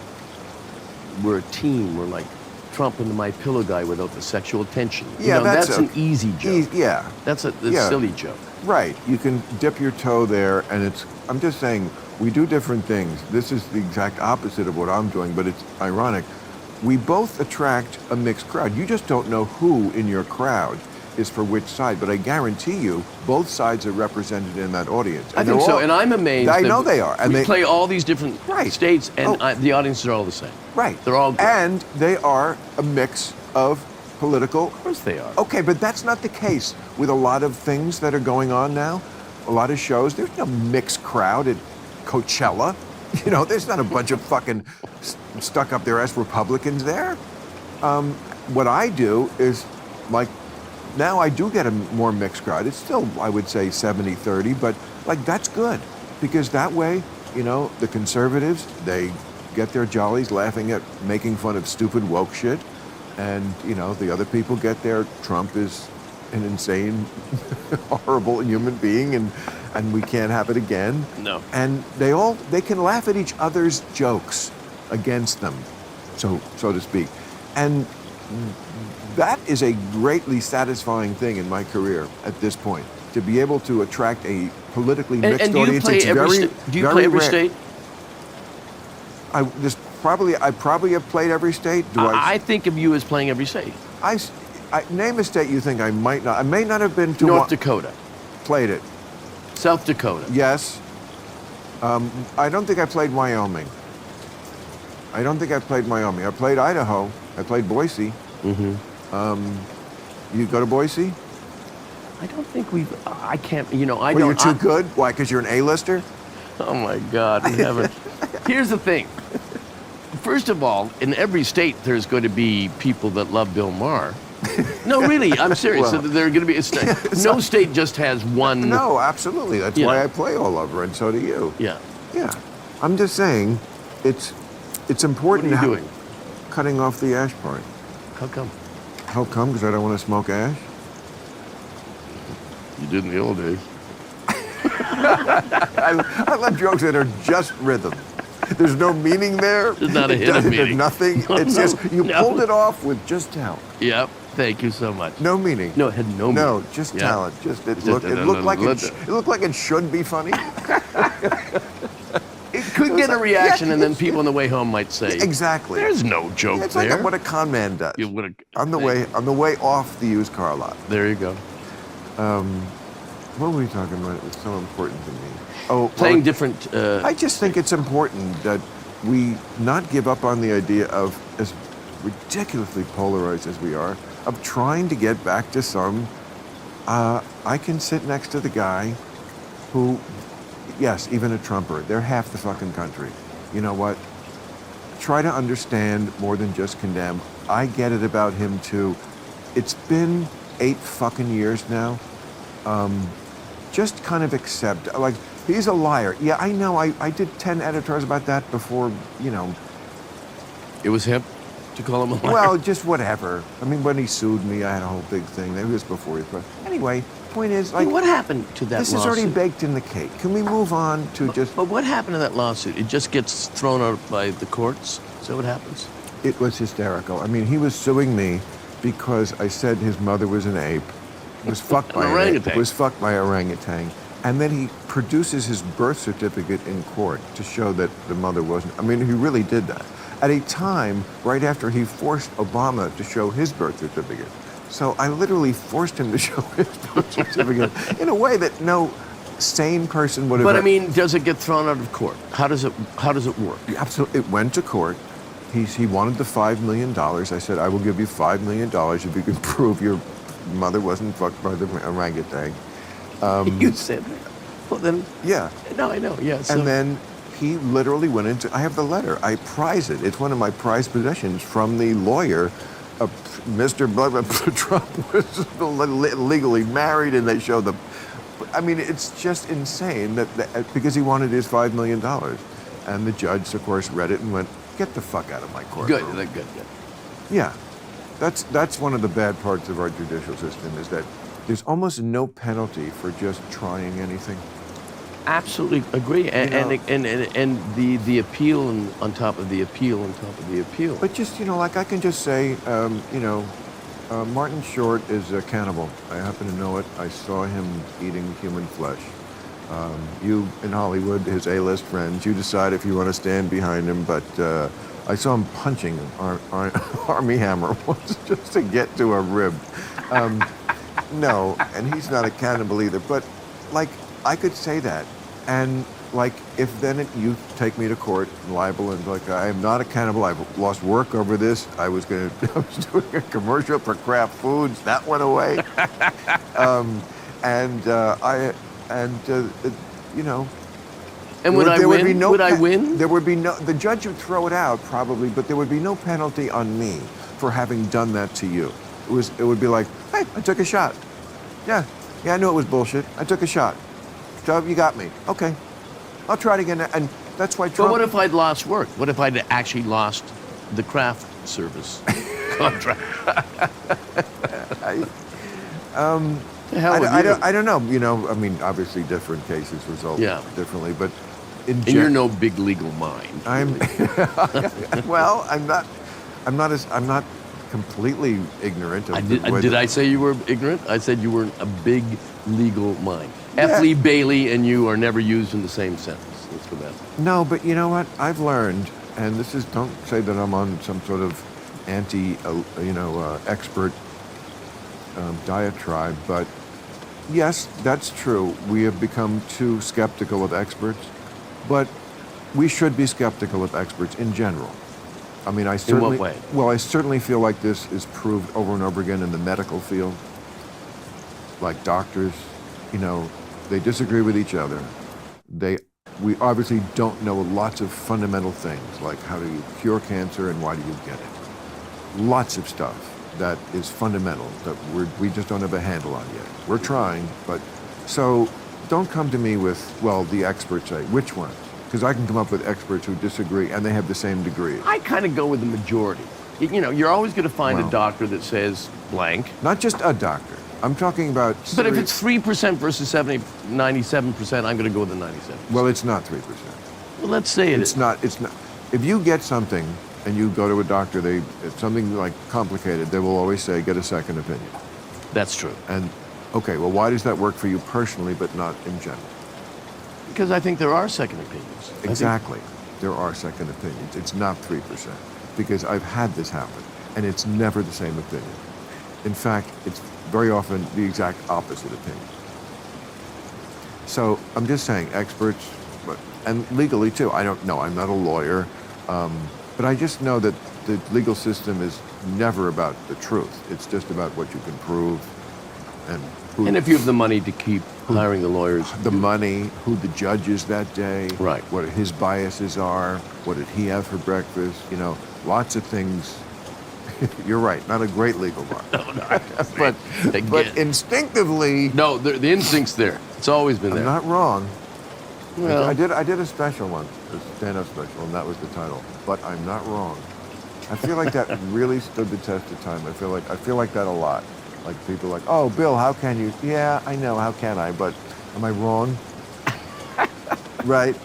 we're a team. We're like Trump and the My Pillow guy without the sexual tension. Yeah, that's an okay. easy joke. Yeah. That's a Yeah. silly joke. Right. You can dip your toe there, and I'm just saying, we do different things. This is the exact opposite of what I'm doing, but it's ironic. We both attract a mixed crowd. You just don't know who in your crowd is for which side, but I guarantee you, both sides are represented in that audience. I think so, and I'm amazed. I that know they are. And we they play all these different Right. states, and Oh. the audiences are all the same. Right. They're all great. And they are a mix of political... Of course they are. Okay, but that's not the case with a lot of things that are going on now. A lot of shows, there's no mixed crowd at Coachella. There's not a bunch of fucking stuck up their ass Republicans there. What I do is, like, now I do get a more mixed crowd. It's still, I would say, 70-30, but, like, that's good. Because that way, the conservatives, they get their jollies laughing at making fun of stupid woke shit. And, the other people get their Trump is an insane, horrible human being, and we can't have it again. No. And they can laugh at each other's jokes against them, so to speak. And that is a greatly satisfying thing in my career at this point, to be able to attract a politically mixed And do you audience. play It's every very, do you very play every rare. state? I probably have played every state. I think of you as playing every state. I name a state you think I might not. I may not have been to North Dakota, played it. South Dakota. Yes. I don't think I played Wyoming. I don't think I played Wyoming. I played Idaho. I played Boise. You go to Boise? I don't think we've. I can't. You know, I Well, don't. you're too good? Why, because you're an A-lister? Oh my God, we haven't. Here's the thing. First of all, in every state, there's going to be people that love Bill Maher. No, really, I'm serious. Well, There are going to be. No state just has one. No, absolutely. That's You why know. I play all over, and so do you. Yeah. Yeah. I'm just saying, it's What important. are you doing? Cutting off the ash part. How come? How come? Because I don't want to smoke ash? You did in the old days. I love jokes that are just rhythm. There's no meaning there. There's not a hint of There's meaning. nothing. No, It's no, just, you no. pulled it off with just talent. Yep. Thank you so much. No meaning. No, it had no meaning. No, just Yeah. talent. Just it Just- looked like it looked like it should be funny. It could get a like- reaction, yeah, and then people on the way home might say, Exactly. "There's no joke It's there." like what a con man does. You would've- on the way off the used car lot. There you go. What were we talking about? It was so important to me. Oh, Playing well, different. I just think it's important that we not give up on the idea of, as ridiculously polarized as we are, of trying to get back to some. I can sit next to the guy who, yes, even a Trumper, they're half the fucking country. You know what? Try to understand more than just condemn. I get it about him too. It's been 8 fucking years now. Just kind of accept, like, he's a liar. Yeah, I know. I did 10 editors about that before, you know. It was hip to call him a liar. Well, just whatever. I mean, when he sued me, I had a whole big thing. That was before he put. Anyway, point is, like, what happened to that this lawsuit? is already baked in the cake. Can we move on to just? But what happened to that lawsuit? It just gets thrown out by the courts? Is that what happens? It was hysterical. I mean, he was suing me because I said his mother was an ape, was fucked by An an ape, orangutan. was fucked by an orangutan, and then he produces his birth certificate in court to show that the mother wasn't. I mean, he really did that at a time right after he forced Obama to show his birth certificate. So I literally forced him to show his birth certificate in a way that no sane person would have. But I mean, does it get thrown out of court? How does it work? Absolutely, it went to court. He wanted the $5 million. I said, I will give you $5 million if you can prove your mother wasn't fucked by the orangutan. You said that. Well, then. Yeah. No, I know. Yeah. So, And then he literally went into, I have the letter. I prize it. It's one of my prized possessions from the lawyer. Mr. Trump was legally married, and they show the. I mean, it's just insane that because he wanted his $5 million. And the judge, of course, read it and went, get the fuck out of my courtroom. good. Yeah, that's one of the bad parts of our judicial system, is that there's almost no penalty for just trying anything. Absolutely agree. And You and the appeal and on top of the appeal on top of the appeal. But just, you know, like I can just say, Martin Short is a cannibal. I happen to know it. I saw him eating human flesh. You in Hollywood, his A-list friends, you decide if you want to stand behind him, but I saw him punching Army Hammer once just to get to a rib. No, and he's not a cannibal either, but like I could say that, and like if then you take me to court and libel and like I am not a cannibal, I've lost work over this. I was doing a commercial for Kraft Foods, that went away, you know. And would I there win? Would be no would I win? There would be no. The judge would throw it out probably, but there would be no penalty on me for having done that to you. It would be like, hey, I took a shot. Yeah, I knew it was bullshit. I took a shot. So you got me. Okay, I'll try it again. And that's why Trump. But what if I'd lost work? What if I'd actually lost the craft service contract? The hell with you. I don't know. You know, I mean, obviously different cases result differently, but and you're no big legal mind. I'm well. I'm not completely ignorant of Did I say you were ignorant? I said you weren't a big legal mind. F. Lee Bailey and you are never used in the same sentence. Let's go back. No, but you know what? I've learned, and this is, don't say that I'm on some sort of expert diatribe, but yes, that's true. We have become too skeptical of experts, but we should be skeptical of experts in general. I mean, I certainly. In what way? Well, I certainly feel like this is proved over and over again in the medical field. Like doctors, they disagree with each other. We obviously don't know lots of fundamental things, like how do you cure cancer and why do you get it? Lots of stuff that is fundamental that we just don't have a handle on yet. We're trying, but so don't come to me with, well, the experts say, which ones? Because I can come up with experts who disagree and they have the same degree. I kind of go with the majority. You're always going to find a doctor that says blank. Not just a doctor. I'm talking about. But if it's 3% versus 97%, I'm going to go with the 97%. Well, it's not 3%. Well, let's say It's not. If you get something and you go to a doctor, it's something like complicated, they will always say, get a second opinion. That's true. And, okay, well, why does that work for you personally, but not in general? Because I think there are second opinions. Exactly. There are second opinions. It's not 3%. Because I've had this happen, and it's never the same opinion. In fact, it's very often the exact opposite opinion. So I'm just saying, experts, and legally too. I don't know. I'm not a lawyer. But I just know that the legal system is never about the truth. It's just about what you can prove and who. And if you have the money to keep hiring the lawyers. The money, who the judge is that day. Right. What his biases are. What did he have for breakfast? Lots of things. You're right. Not a great legal mind. No, but instinctively. No, the instinct's there. It's always been there. I'm not wrong. Well, I did a special once, a stand-up special, and that was the title. But I'm not wrong. I feel like that really stood the test of time. I feel like that a lot. Like people are like, oh, Bill, how can you? Yeah, I know, how can I? But am I wrong? Right?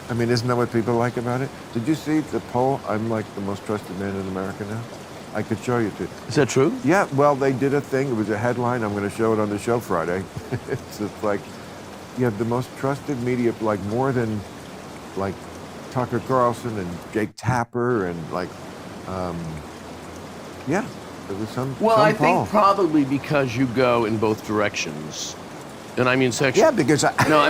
I mean, isn't that what people like about it? Did you see the poll? I'm like the most trusted man in America now. I could show you too. Is that true? Yeah, well, they did a thing. It was a headline. I'm going to show it on the show Friday. It's just like, you have the most trusted media, like more than like Tucker Carlson and Jake Tapper and like, yeah, there was some. Well, some I poll. think probably because you go in both directions. And I mean sexual. Yeah, because no,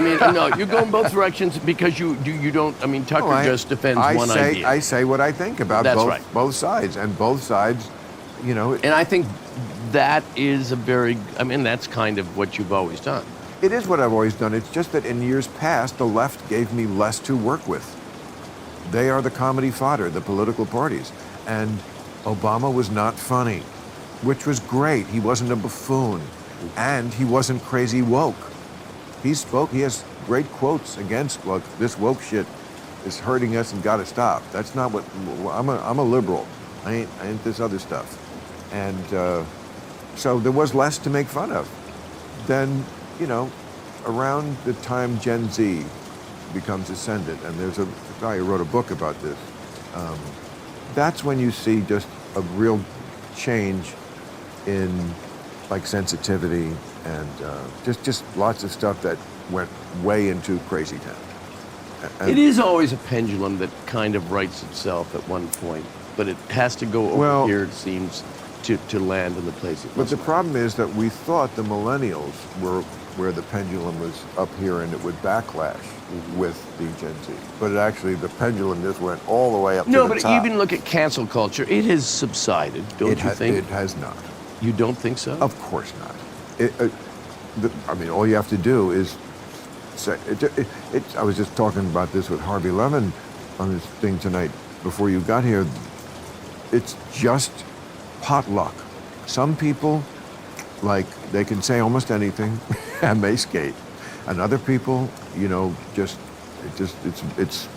you go in both directions because you don't. I mean, Tucker just defends one idea. I say what I think about That's right. both sides, and both sides, And I think that is that's kind of what you've always done. It is what I've always done. It's just that in years past, the left gave me less to work with. They are the comedy fodder, the political parties, and Obama was not funny, which was great. He wasn't a buffoon. And he wasn't crazy woke. He has great quotes against, look, this woke shit is hurting us and gotta stop. That's not what, I'm a liberal. I ain't this other stuff. And so there was less to make fun of. Then, around the time Gen Z becomes ascendant, and there's a guy who wrote a book about this, that's when you see just a real change in like sensitivity and just lots of stuff that went way into crazy town. And it is always a pendulum that kind of rights itself at one point, but it has to go over here, it seems, to land in the place it But the must. problem is that we thought the millennials were where the pendulum was up here and it would backlash with the Gen Z. But the pendulum just went all the way up to the top. No, but even look at cancel culture. It has subsided, don't you think? It has not. You don't think so? Of course not. All you have to do is say, I was just talking about this with Harvey Levin on this thing tonight before you got here. It's just potluck. Some people, like, they can say almost anything and they skate. And other people, it's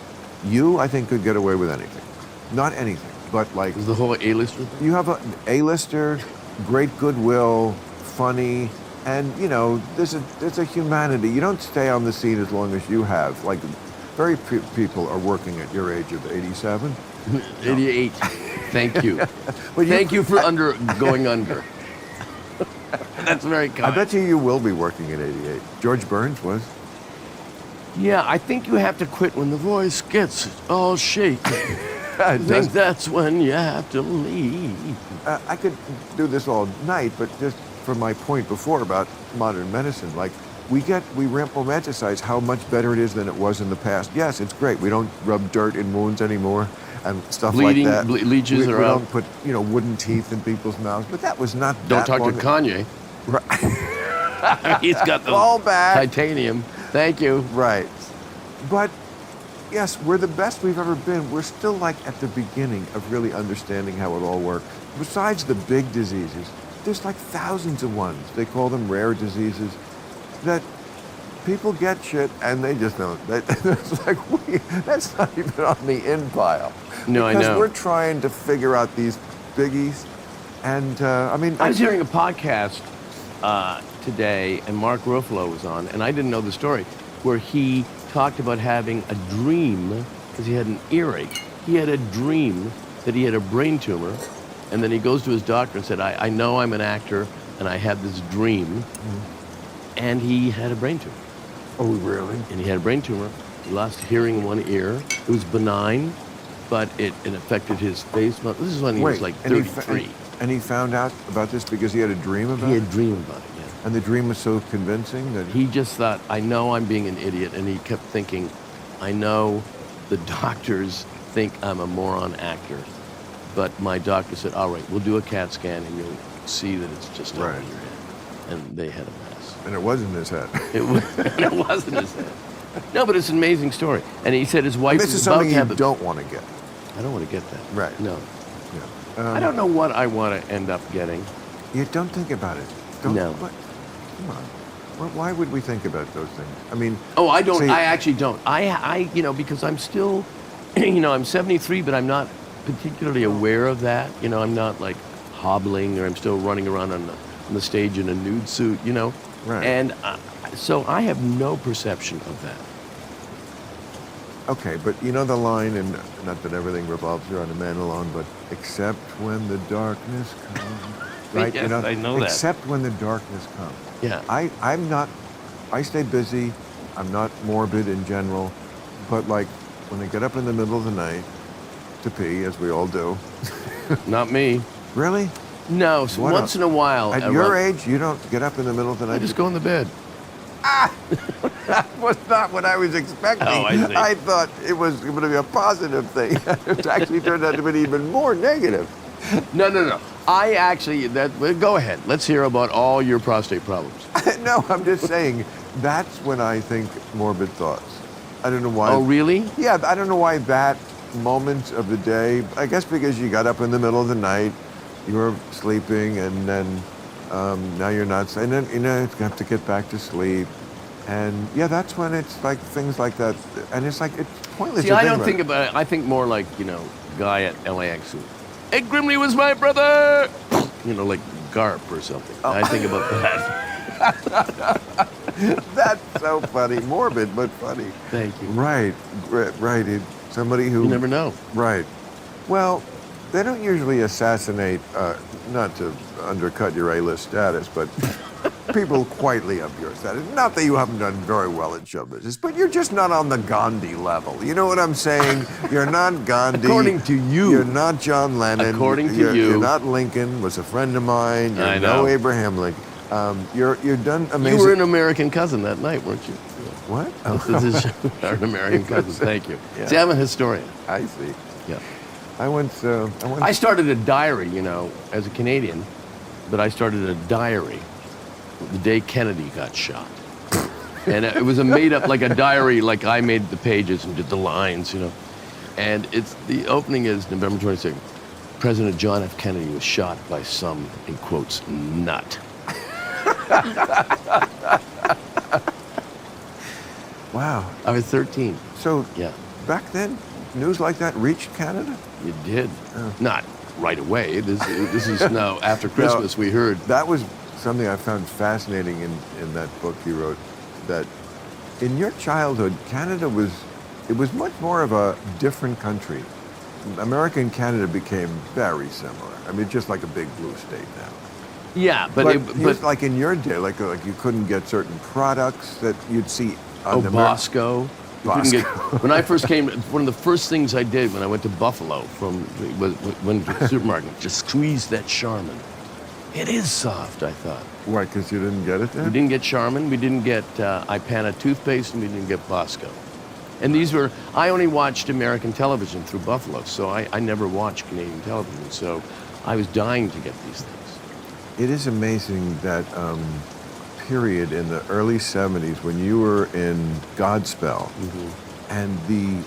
you, I think, could get away with anything. Not anything, but like. Is the whole A-lister thing? You have an A-lister, great goodwill, funny, and there's a humanity. You don't stay on the scene as long as you have. Like, very few people are working at your age of 87. 88. Thank you. Well, Thank you for going under. That's very kind. I bet you will be working at 88. George Burns was. Yeah, I think you have to quit when the voice gets all shaky. I think Does- that's when you have to leave. I could do this all night, but just for my point before about modern medicine, like we romanticize how much better it is than it was in the past. Yes, it's great. We don't rub dirt in wounds anymore and stuff Bleeding, like that. leeches we are out. don't put wooden teeth in people's mouths, but that was not. Don't that talk to long. Kanye. Right. He's got the Fall back. titanium. Thank you. Right. But yes, we're the best we've ever been. We're still like at the beginning of really understanding how it all works. Besides the big diseases, there's like thousands of ones. They call them rare diseases that people get shit and they just don't. It's like, that's not even on the in pile. No, I because know. we're trying to figure out these biggies. And I mean, I was hearing a podcast today, and Mark Ruffalo was on, and I didn't know the story, where he talked about having a dream, because he had an earache. He had a dream that he had a brain tumor, and then he goes to his doctor and said, I know I'm an actor, and I had this dream, and he had a brain tumor. oh, really? And he had a brain tumor. He lost hearing in one ear. It was benign, but it affected his face. This is when he was like 33. And he found out about this because he had a dream about He it? had dreamed about it, yeah. And the dream was so convincing that He just thought, I know I'm being an idiot. And he kept thinking, I know the doctors think I'm a moron actor. But my doctor said, all right, we'll do a CAT scan and you'll see that it's just over Right. your head. And they had a mess. And it was in his head. It wasn't his head. No, but it's an amazing story. And he said his wife This is was about something to you have a... don't want to get. I don't want to get that. Right. No. Yeah. I don't know what I want to end up getting. You don't think about it. Don't, No. What, come on. Why would we think about those things? I mean, Oh, I don't. see- I actually don't. I, because I'm still, I'm 73, but I'm not particularly aware of that. I'm not like hobbling, or I'm still running around on the stage in a nude suit. Right. And so I have no perception of that. okay, but you know the line, and not that everything revolves around a man alone, but except when the darkness comes. Right? Yes, I know that. Except when the darkness comes. Yeah. I stay busy. I'm not morbid in general, but like when I get up in the middle of the night to pee, as we all do. Not me. Really? No. So What once in a while. At your age, you don't get up in the middle of the night. I just go in the bed. That was not what I was expecting. Oh, I see. I thought it was going to be a positive thing. It actually turned out to be even more negative. No. I actually. Go ahead. Let's hear about all your prostate problems. No, I'm just saying that's when I think morbid thoughts. I don't know why. Oh, really? Yeah, I don't know why that moment of the day. I guess because you got up in the middle of the night, you were sleeping, and then now you're not. And then you have to get back to sleep. And yeah, that's when it's like things like that. And it's like it's pointless. See, to I don't about think it. about it. I think more like, guy at LAX who, Ed Grimley was my brother! Like Garp or something. Oh. I think about that. That's so funny, morbid but funny. Thank you. Right. Somebody who You never know. Right. Well, they don't usually assassinate, not to undercut your A-list status, but people quietly of your status. Not that you haven't done very well in show business, but you're just not on the Gandhi level. You know what I'm saying? You're not Gandhi. According to you. You're not John Lennon. According to You're you. not Lincoln, was a friend of mine. You're I no know. Abraham Lincoln. You're done amazing. You were an American Cousin that night, weren't you? What? This is an American Cousin. Thank you. Yeah. See, I'm a historian. I see. Yeah. I I started a diary, as a Canadian, but I started a diary the day Kennedy got shot. And it was a made-up, like a diary, like I made the pages and did the lines, And the opening is November 22nd. President John F. Kennedy was shot by some, in quotes, nut. Wow. I was 13. So Yeah, back then, news like that reached Canada? you did. Oh. Not right away. This is now after Christmas. We heard. That was something I found fascinating in that book you wrote, that in your childhood, Canada was much more of a different country America and Canada became very similar. I mean, just like a big blue state now. Yeah, But but like in your day, like you couldn't get certain products that you'd see on the Bosco. You couldn't get- Bosco. when I first came, one of the first things I did when I went to Buffalo went to the supermarket, just squeeze that Charmin. It is soft, I thought. Why? Because you didn't get it there? We didn't get Charmin, we didn't get Ipana toothpaste, and we didn't get Bosco. And these were, I only watched American television through Buffalo, so I never watched Canadian television, so I was dying to get these things. It is amazing that period in the early 70s when you were in Godspell and the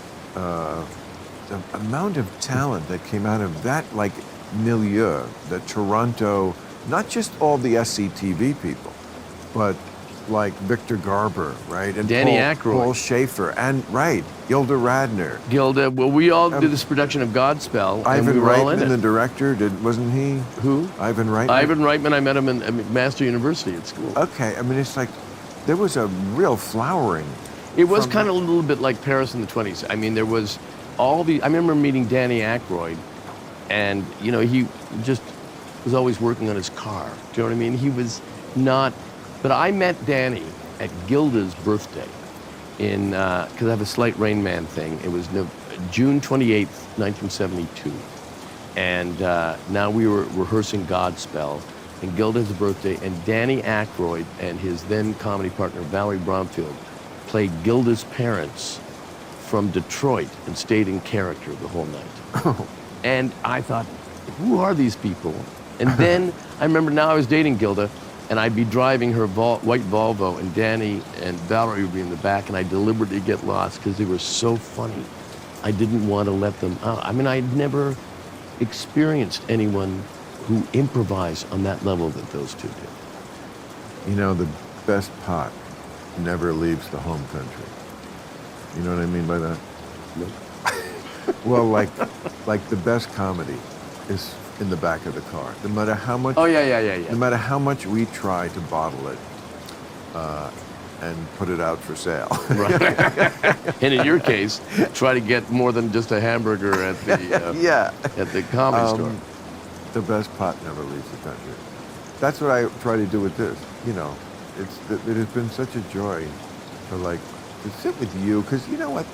amount of talent that came out of that like milieu, the Toronto, not just all the SCTV people, but like Victor Garber, right? And Danny Aykroyd. Paul Schaefer, and right, Gilda Radner. Gilda, well, we all did this production of Godspell, and Ivan we were all in Reitman, it. the director, wasn't he? Who? Ivan Reitman? Ivan Reitman, I met him at McMaster University at school. Okay, I mean, it's like, there was a real flowering. It was from- kind of a little bit like Paris in the 20s. I mean, there was all the, I remember meeting Danny Aykroyd, and, you know, he just was always working on his car. Do you know what I mean? He was not, but I met Danny at Gilda's birthday in, because I have a Slight Rain Man thing. It was June 28th, 1972. And now we were rehearsing Godspell, and Gilda's birthday, and Danny Aykroyd and his then comedy partner, Valerie Bromfield, played Gilda's parents from Detroit and stayed in character the whole night. And I thought, who are these people? And then I remember now I was dating Gilda, and I'd be driving her white Volvo, and Danny and Valerie would be in the back, and I deliberately get lost because they were so funny. I didn't want to let them out. I mean, I'd never experienced anyone who improvised on that level that those two did. You know, the best pot never leaves the home country. You know what I mean by that? Nope. Well, like the best comedy is in the back of the car. No matter how much. Oh, yeah. No matter how much we try to bottle it and put it out for sale. Right. And in your case, try to get more than just a hamburger at the Yeah. at the comedy store. The best pot never leaves the country. That's what I try to do with this. You know, it has been such a joy to sit with you, because you know what?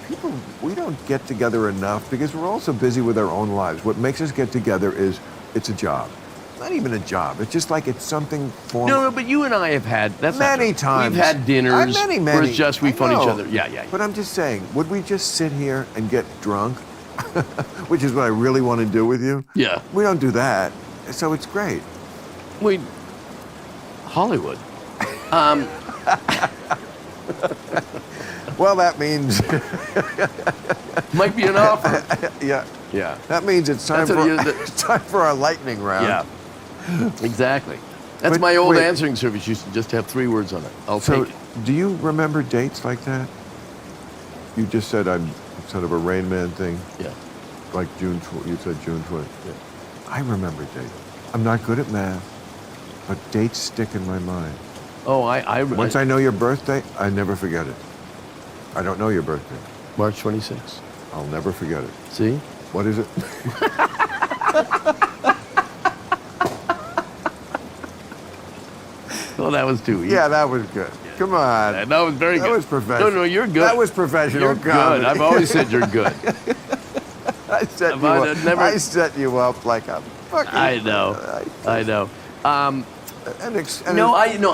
People, we don't get together enough because we're all so busy with our own lives. What makes us get together is it's a job. It's not even a job. It's just like it's something for No, but you and I have had that's not many true. times. We've had dinners Many. where it's just we I fund each know. other. Yeah. But I'm just saying, would we just sit here and get drunk? Which is what I really want to do with you. Yeah. We don't do that, so it's great. Hollywood. Well, that means Might be an offer. yeah. Yeah. That means it's time That's for what it is. it's time for our lightning round. Yeah. Exactly. That's But my old wait. answering service used to just have 3 words on it. I'll So, take it. do you remember dates like that? You just said I'm sort of a Rain Man thing, Yeah. like June. You said June 20th. Yeah. I remember dates. I'm not good at math, but dates stick in my mind. Oh, Once I know your birthday, I never forget it. I don't know your birthday. March 26th. I'll never forget it. See? What is it? Oh, that was too easy. Yeah, that was good. Come on. That was very good. That was professional. No, you're good. That was professional You're comedy. good. I've always said you're good. I set Have you I up. never- I set you up like a fucking. I know. I know.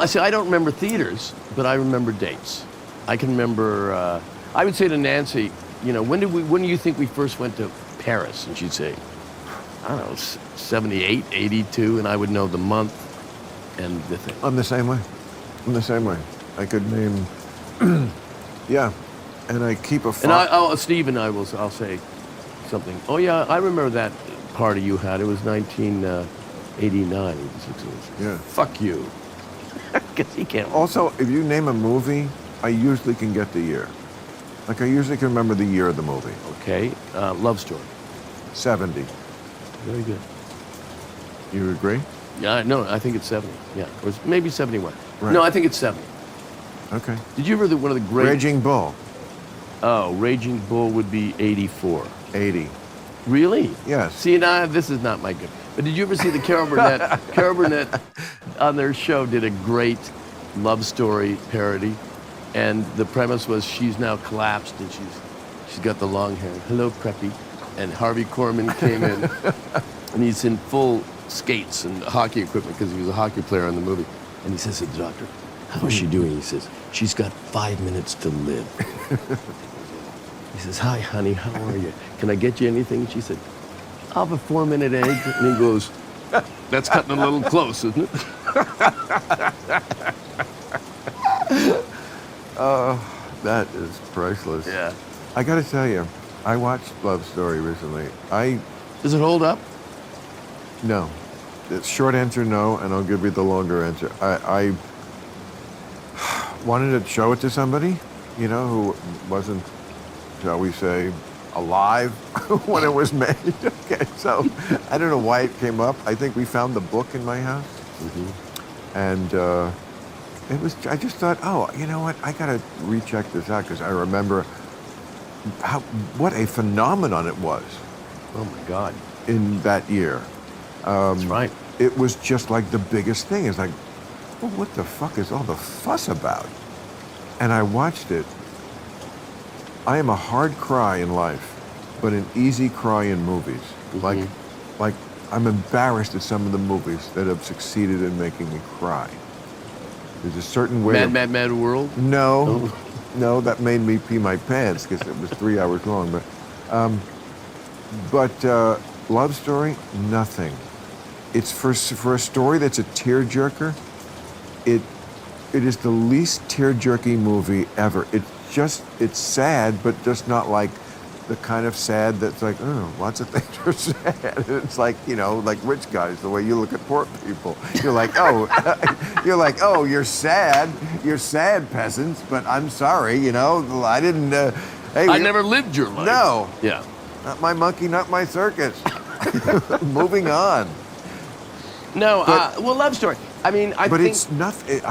See, I don't remember theaters, but I remember dates. I can remember. I would say to Nancy, you know, when do you think we first went to Paris? And she'd say, I don't know, 78, 82, and I would know the month and the thing. I'm the same way. I'm the same way. I could name. Yeah, and I keep a. And Steve and I'll say something. Oh yeah, I remember that party you had. It was 1989. Yeah. Fuck you. Because he can't. Also, if you name a movie, I usually can get the year. Like I usually can remember the year of the movie. Okay. Love Story. 70. Very good. You agree? Yeah, no, I think it's 70. Yeah, or maybe 71. Right. No, I think it's 70. Okay. Did you ever one of the great? Raging Bull. Oh, Raging Bull would be 84. 80. Really? Yes. Yes. See, now this is not my good. But did you ever see the Carol Burnett? Carol Burnett on their show did a great love story parody, and the premise was she's now collapsed and she's got the long hair. Hello, Preppy. And Harvey Korman came in, and he's in full skates and hockey equipment because he was a hockey player in the movie. And he says to the doctor, "How is she doing?" He says, "She's got 5 minutes to live." He says, "Hi, honey, how are you? Can I get you anything?" She said, "I'll have a 4-minute egg." And he goes, "That's cutting it a little close, isn't it?" Oh, that is priceless. Yeah. I got to tell you, I watched Love Story recently. Does it hold up? No. The short answer, no, and I'll give you the longer answer. I wanted to show it to somebody, you know, who wasn't, shall we say, alive when it was made. Okay, so I don't know why it came up. I think we found the book in my house. Mm-hmm. And I just thought, oh, you know what? I got to recheck this out because I remember what a phenomenon it was. Oh, my God. In that year. That's right. It was just like the biggest thing. It's like, well, what the fuck is all the fuss about? And I watched it. I am a hard cry in life, but an easy cry in movies. Mm-hmm. Like I'm embarrassed at some of the movies that have succeeded in making me cry. There's a certain way. Mad World? No, no, that made me pee my pants because it was 3 hours long. But Love Story, nothing. It's for a story that's a tearjerker. It is the least tearjerky movie ever. It's sad, but just not like the kind of sad that's like, oh, lots of things are sad. It's like, you know, like rich guys, the way you look at poor people. You're like, oh, you're sad, peasants, but I'm sorry, you know, I didn't, hey. I never lived your life. No. Yeah. Not my monkey, not my circus. Moving on. No, well, Love Story. I mean, I but think... it's nothing.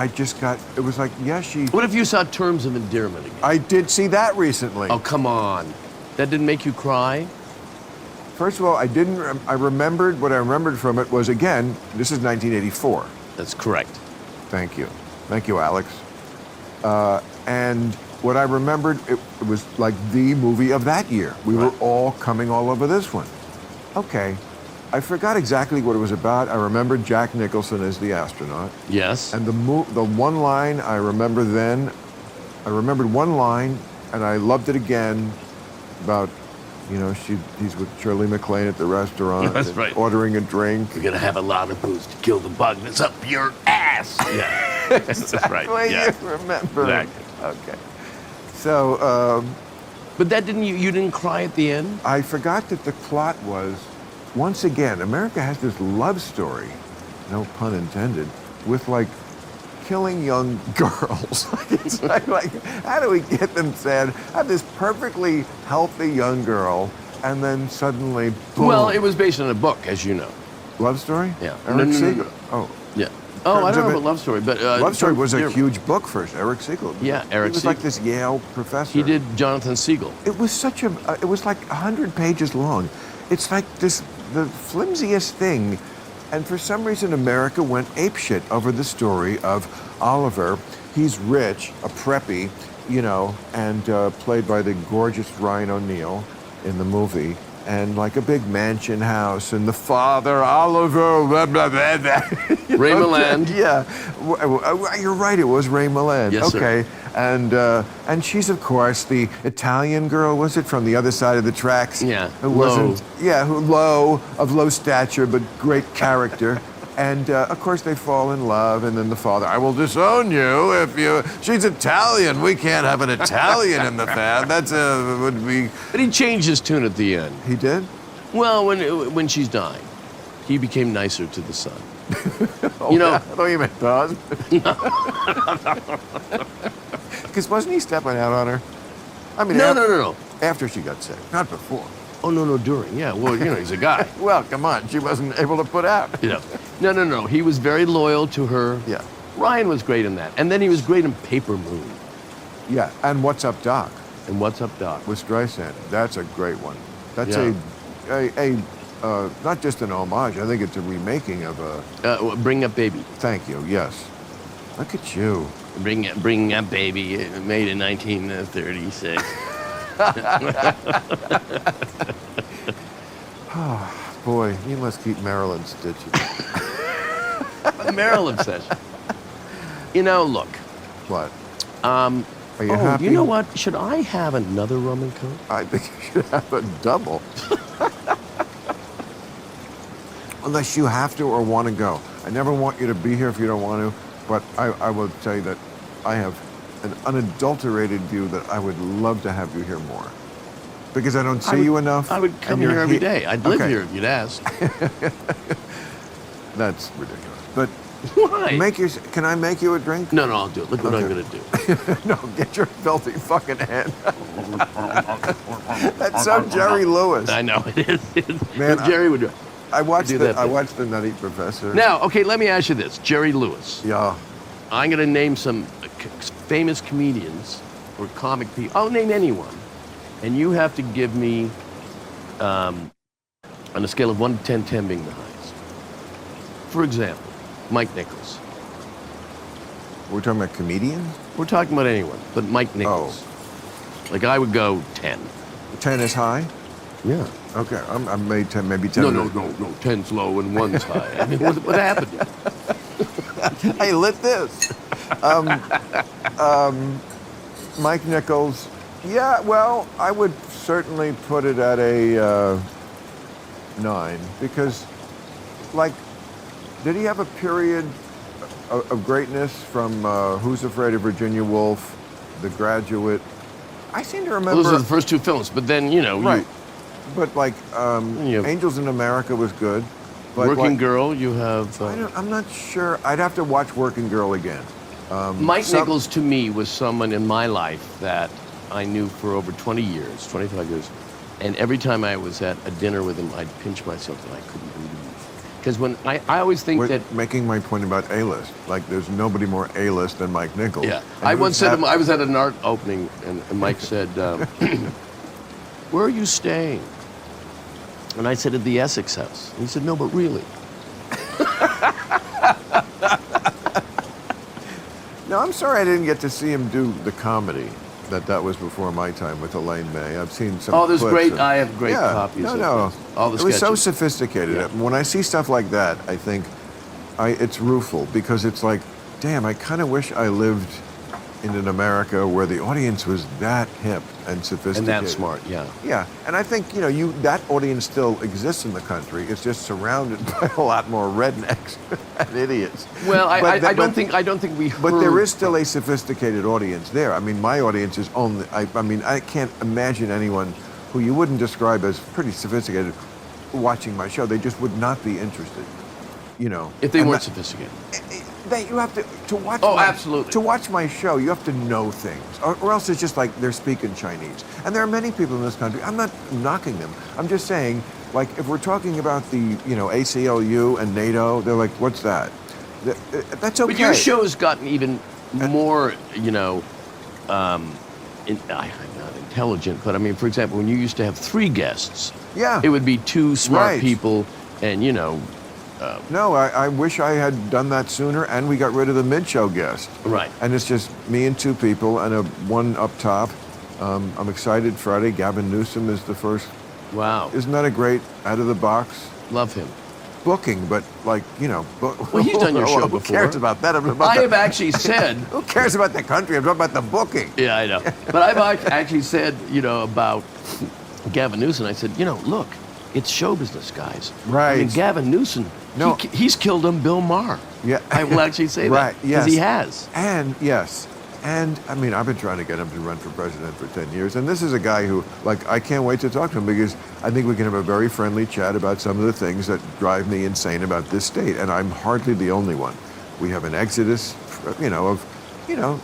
It was like, yeah, she... What if you saw Terms of Endearment again? I did see that recently. Oh, come on. That didn't make you cry? First of all, I remembered, what I remembered from it was, again, this is 1984. That's correct. Thank you. Thank you, Alex. And what I remembered, it was like the movie of that year. We were all coming all over this one. Okay. I forgot exactly what it was about. I remembered Jack Nicholson as the astronaut. Yes. And the one line I remember then, I remembered one line, and I loved it again, about, you know, he's with Shirley MacLaine at the restaurant. That's right. Ordering a drink. You're gonna have a lot of booze to kill the bug that's up your ass. Yeah. That's right. Yeah. You remember. Exactly. Okay. So, but that you didn't cry at the end? I forgot that the plot was, once again, America has this love story, no pun intended, with like killing young girls. It's like, how do we get them sad? Have this perfectly healthy young girl, and then suddenly, boom. Well, it was based on a book, as you know. Love Story? Yeah. Eric No. Siegel. Oh. Yeah. Oh, I don't know about Love Story, but... Love Story was a huge book for Eric Siegel. Yeah, Eric He was Siegel. like this Yale professor. He did Jonathan Siegel. It was it was like 100 pages long. It's like the flimsiest thing. And for some reason, America went apeshit over the story of Oliver. He's rich, a preppy, you know, and played by the gorgeous Ryan O'Neal in the movie. And like a big mansion house, and the father, Oliver, blah, blah, blah, blah. Ray Milland. Yeah, you're right. It was Ray Milland. Yes, okay, sir. And she's of course the Italian girl, was it, from the other side of the tracks? Yeah, who wasn't. Yeah, who of low stature but great character. And of course they fall in love, and then the father, I will disown you if you. She's Italian. We can't have an Italian in the fam. That's would be. But he changed his tune at the end. He did. Well, when she's dying, he became nicer to the son. Oh, you know, I thought you meant the husband. Because wasn't he stepping out on her? I mean, no. After she got sick, not before. Oh, no, during. Yeah, well, you know, he's a guy. Well, come on. She wasn't able to put out. You know. No. He was very loyal to her. Yeah. Ryan was great in that. And then he was great in Paper Moon. Yeah, and What's Up, Doc? And What's Up, Doc? With Streisand. That's a great one. That's Yeah. not just an homage. I think it's a remaking of a. Bring Up Baby. Thank you. Yes. Look at you. Bring Up Baby, made in 1936. Oh, boy, you must keep Marilyn stitching. Maryland obsession. You know, look. What? Are you happy? You know what? Should I have another rum and coke? I think you should have a double. Unless you have to or want to go. I never want you to be here if you don't want to, but I will tell you that I have an unadulterated view that I would love to have you here more. Because I don't see you enough. I would come here every day. I'd live here if you'd ask. That's ridiculous. But why? Can I make you a drink? No, I'll do it. Look what I'm going to do. No, get your filthy fucking hand. That's so Jerry Lewis. I know, it is. Man, Jerry would do it. I watched the Nutty Professor. Now, okay, let me ask you this. Jerry Lewis. Yeah. I'm going to name some famous comedians or comic people. I'll name anyone. And you have to give me, on a scale of 1 to 10, 10 being the highest. For example, Mike Nichols. We're talking about comedians? We're talking about anyone, but Mike Nichols. Oh. Like, I would go 10. 10 is high? Yeah. Okay, I made 10, maybe 10. No, 10's low and 1's high. I mean, what happened? Hey, lit this. Mike Nichols. Yeah, well, I would certainly put it at a 9 because, like, did he have a period of greatness from Who's Afraid of Virginia Woolf, The Graduate? I seem to remember. Well, those are the first two films, but then, you know. Right. But, like, Angels in America was good. But Working Girl, you have. I'm not sure. I'd have to watch Working Girl again. Mike Nichols, to me, was someone in my life that I knew for over 20 years, 25 years. And every time I was at a dinner with him, I'd pinch myself and I couldn't believe it. Because when I always think that... Making my point about A-list. Like, there's nobody more A-list than Mike Nichols. Yeah. I once said to him, I was at an art opening, and Mike said, where are you staying? And I said, at the Essex House. And he said, no, but really. No, I'm sorry I didn't get to see him do the comedy. That was before my time with Elaine May. I've seen some. Oh, there's clips great. And, I have great copies. No. All the it was sketches. so sophisticated. Yeah. When I see stuff like that, I think it's rueful because it's like, damn, I kind of wish I lived in an America where the audience was that hip and sophisticated. And that smart, yeah. Yeah, and I think, that audience still exists in the country. It's just surrounded by a lot more rednecks and idiots. Well, I don't think we heard. But there is still a sophisticated audience there. I mean, my audience is only, I can't imagine anyone who you wouldn't describe as pretty sophisticated watching my show. They just would not be interested, If they weren't sophisticated. You have to watch. Oh, absolutely. To watch my show, you have to know things, or else it's just like they're speaking Chinese. And there are many people in this country. I'm not knocking them. I'm just saying, like, if we're talking about the ACLU and NATO, they're like, what's that? That's okay. But your show has gotten even more, I'm not intelligent, but I mean, for example, when you used to have 3 guests, yeah, it would be 2 smart right. people, and no, I wish I had done that sooner, and we got rid of the mid-show guest. Right. And it's just me and 2 people, and one up top. I'm excited. Friday, Gavin Newsom is the first. Wow. Isn't that a great out of the box? Love him. Booking, but like Well, he's done your show before. Who cares about that? I have actually said. Who cares about the country? I'm talking about the booking. Yeah, I know. But I've actually said, about Gavin Newsom. I said, look, it's show business, guys. Right. I mean, Gavin Newsom. No. He's killed Bill Maher. Yeah. I will actually say right. that. Because he has. And yes. And I mean, I've been trying to get him to run for president for 10 years. And this is a guy who, like, I can't wait to talk to him because I think we can have a very friendly chat about some of the things that drive me insane about this state. And I'm hardly the only one. We have an exodus, of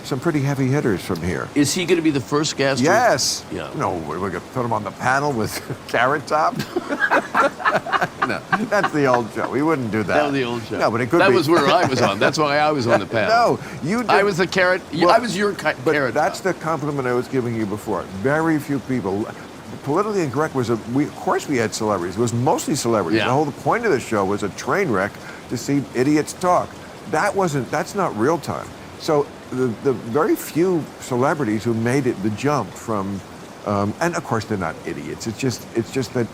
some pretty heavy hitters from here. Is he going to be the first guest? Yes. Yeah. No, we're going to put him on the panel with Carrot Top. No, that's the old show. We wouldn't do that. That was the old show. No, but it could be. That was where I was on. That's why I was on the panel. No, you did. I was the carrot. Well, I was your carrot. But that's the compliment I was giving you before. Very few people. politically incorrect was of course we had celebrities. It was mostly celebrities. Yeah. The whole point of the show was a train wreck to see idiots talk. That's not real time. So the very few celebrities who made it the jump from, and of course they're not idiots. It's just that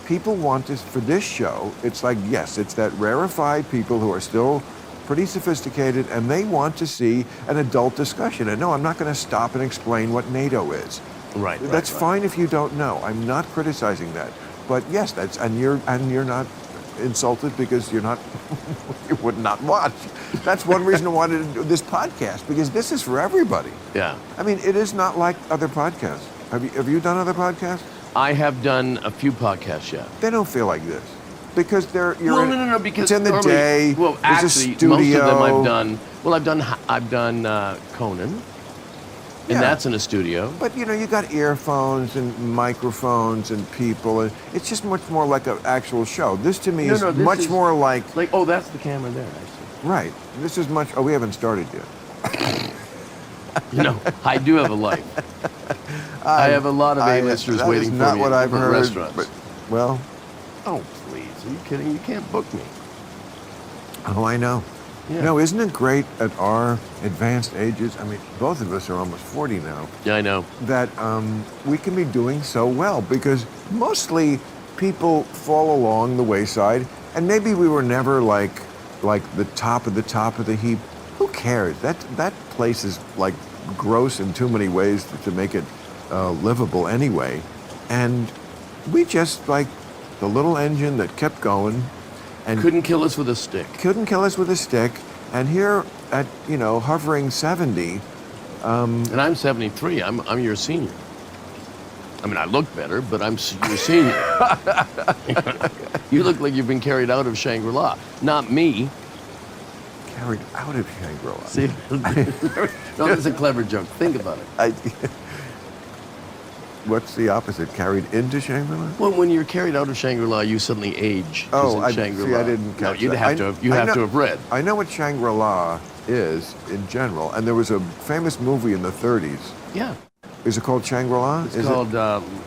people want this for this show. It's like, yes, it's that rarefied people who are still pretty sophisticated, and they want to see an adult discussion. And no, I'm not going to stop and explain what NATO is. Right. That's fine if you don't know. I'm not criticizing that. But yes, and you're not insulted because you would not watch. That's one reason I wanted to do this podcast, because this is for everybody. Yeah. I mean, it is not like other podcasts. Have you done other podcasts? I have done a few podcasts, yeah. They don't feel like this. Because No, because it's in the normally- day. Well, there's a actually, studio. most of them I've done. Well, I've done Conan, and Yeah. that's in a studio. But you got earphones and microphones and people, and it's just much more like an actual show. This to me is this much is more like oh, that's the camera there. I see. right. This is much. Oh, we haven't started yet. I do have a life. I have a lot of A-listers waiting for me. That's not what I've at heard. restaurants. But, well, Oh, please. Are you kidding? You can't book me. oh, I know. Yeah. No, isn't it great at our advanced ages? I mean, both of us are almost 40 now. Yeah, I know. That we can be doing so well, because mostly people fall along the wayside, and maybe we were never like the top of the heap. Who cares? That place is like gross in too many ways to make it livable anyway, and we just like the little engine that kept going and Couldn't kill us with a stick. couldn't kill us with a stick. And here at hovering 70. And I'm 73. I'm your senior. I mean, I look better, but I'm your senior. You look like you've been carried out of Shangri-La. Not me. Carried out of Shangri-La. See? No, that's a clever joke. Think about it. What's the opposite? Carried into Shangri-La? Well, when you're carried out of Shangri-La, you suddenly age. Oh, in Shangri-La. I didn't catch No, you'd that. have to have. You have to have read. I know what Shangri-La is in general, and there was a famous movie in the 30s. Yeah. Is it called Shangri-La? It's called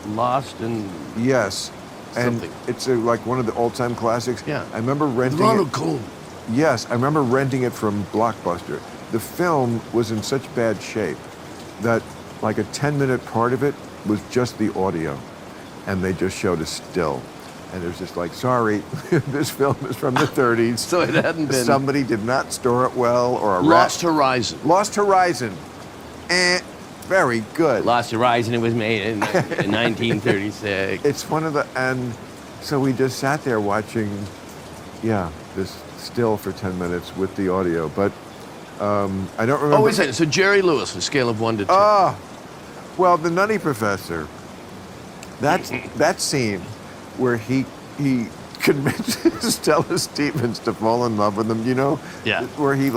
Lost and Yes. And something. it's like one of the old-time classics. Yeah. I remember renting Ronald it. Cole. Yes, I remember renting it from Blockbuster. The film was in such bad shape that like a 10-minute part of it was just the audio, and they just showed a still. And it was just like, sorry, this film is from the 30s. So it hadn't been. Somebody did not store it well, or a Lost Horizon. Lost Horizon. Very good. Lost Horizon. It was made in 1936. It's one of the, and so we just sat there watching, this still for 10 minutes with the audio. But I don't remember. Oh, wait a second. So Jerry Lewis, a scale of 1 to 10. Well, the Nutty Professor. That scene where he convinces Stella Stevens to fall in love with him. Yeah. Where he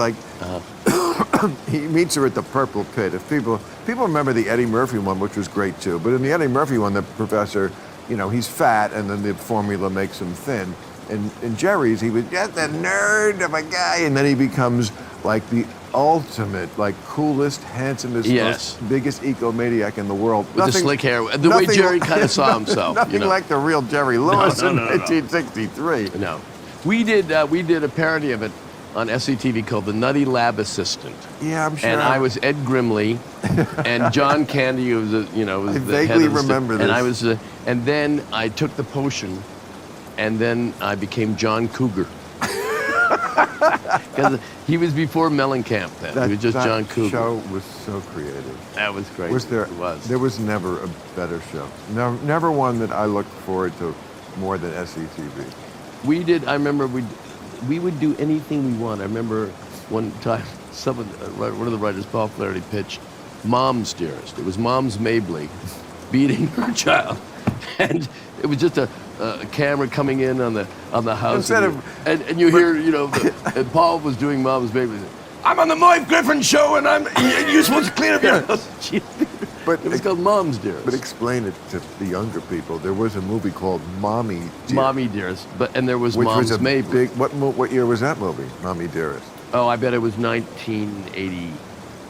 he meets her at the Purple Pit. If people remember the Eddie Murphy one, which was great too. But in the Eddie Murphy one, the professor, he's fat, and then the formula makes him thin. In Jerry's, he was just a nerd of a guy, and then he becomes like the ultimate, like coolest, handsomest, Yes. most, biggest egomaniac in the world. With the slick hair. The way Jerry kind of saw himself. Nothing like the real Jerry Lewis No, in no, no. 1963. No. We did a parody of it on SCTV called The Nutty Lab Assistant. Yeah, I'm sure. And I was Ed Grimley, and John Candy was was I the head vaguely of the remember And this. I was, and then I took the potion, and then I became John Cougar. Because he was before Mellencamp then. He was just John Cougar. That show was so creative. That was great. It was. There was never a better show. Never one that I looked forward to more than SCTV. I remember we would do anything we want. I remember one time one of the writers, Paul Flaherty, pitched Mom's Dearest. It was Mom's Mabley beating her child. And it was just a camera coming in on the house. And you hear, and Paul was doing Mom's Mabley. I'm on the Moy Griffin show, and you're supposed to clean up your house. But it was called Mom's Dearest. But explain it to the younger people. There was a movie called Mommy Dearest. Mommy Dearest. And there was which Mom's was a Mabley. What year was that movie, Mommy Dearest? Oh, I bet it was 1980.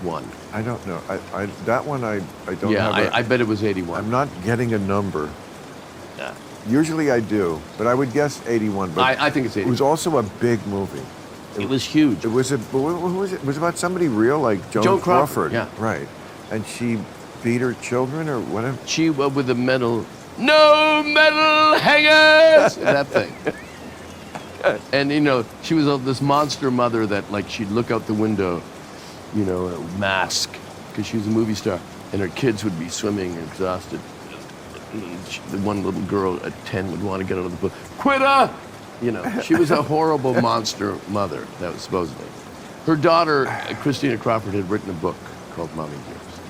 81. I don't know. That one I don't Yeah, have. I bet it was 81. I'm not getting a number. Yeah. Usually I do, but I would guess 81. But I think it's it 81. was also a big movie. It was huge. It was who was it? It was about somebody real, like Joan Crawford, yeah. Right. And she beat her children or whatever. She with the medal, no medal hangers, that thing. And you know, she was this monster mother that like she'd look out the window, you know, in a mask, because she was a movie star, and her kids would be swimming exhausted. And the one little girl at 10 would want to get out of the pool. Quitter! You know, she was a horrible monster mother, that was supposedly. Her daughter, Christina Crawford, had written a book called Mommy Dearest.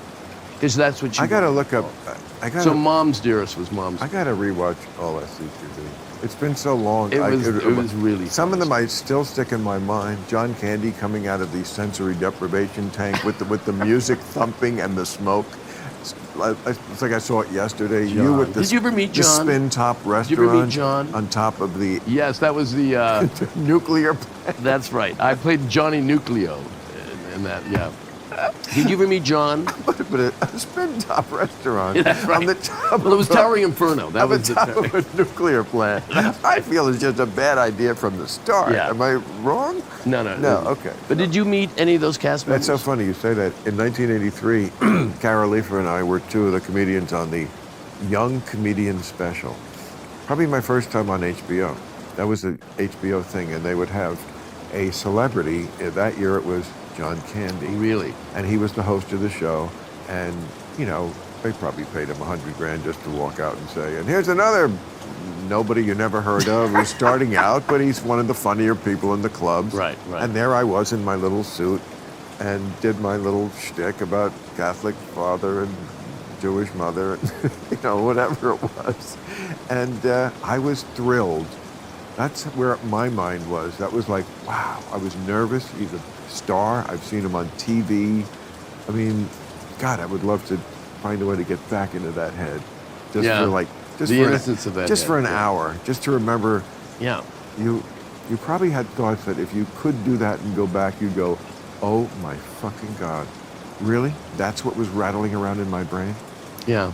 Because that's what she I gotta wanted look to up. call it. So Mom's Dearest was Mom's. I gotta rewatch all SCTV. It's been so long. It was really Some of funny. them I still stick in my mind. John Candy coming out of the sensory deprivation tank with the music thumping and the smoke. It's like I saw it yesterday. You John. with Did you ever meet the John? spin top restaurant? Did you ever meet John? On top of the Yes, that was the. nuclear plant. That's right. I played Johnny Nucleo in that. Yeah. Did you ever meet John? But a spin top restaurant. Yeah, that's right. On the top Well, it was of a- Towering Inferno. That on was the top of a nuclear plant. I feel it's just a bad idea from the start. Yeah. Am I wrong? No. Okay. But did you meet any of those cast members? That's so funny you say that. In 1983, Carol Leifer and I were two of the comedians on the Young Comedian Special. Probably my first time on HBO. That was the HBO thing, and they would have a celebrity. That year it was John Candy. Really? And he was the host of the show, and, you know, they probably paid him $100,000 just to walk out and say, and here's another nobody you never heard of who's starting out, but he's one of the funnier people in the clubs. Right. And there I was in my little suit and did my little shtick about Catholic father and Jewish mother, and, you know, whatever it was. And I was thrilled. That's where my mind was. That was like, wow, I was nervous. He's a star. I've seen him on TV. I mean, God, I would love to find a way to get back into that head. Just Yeah. for like, just The for innocence of that just head, for an yeah. hour, just to remember. Yeah. You probably had thoughts that if you could do that and go back, you'd go, oh my fucking God, really? That's what was rattling around in my brain? Yeah.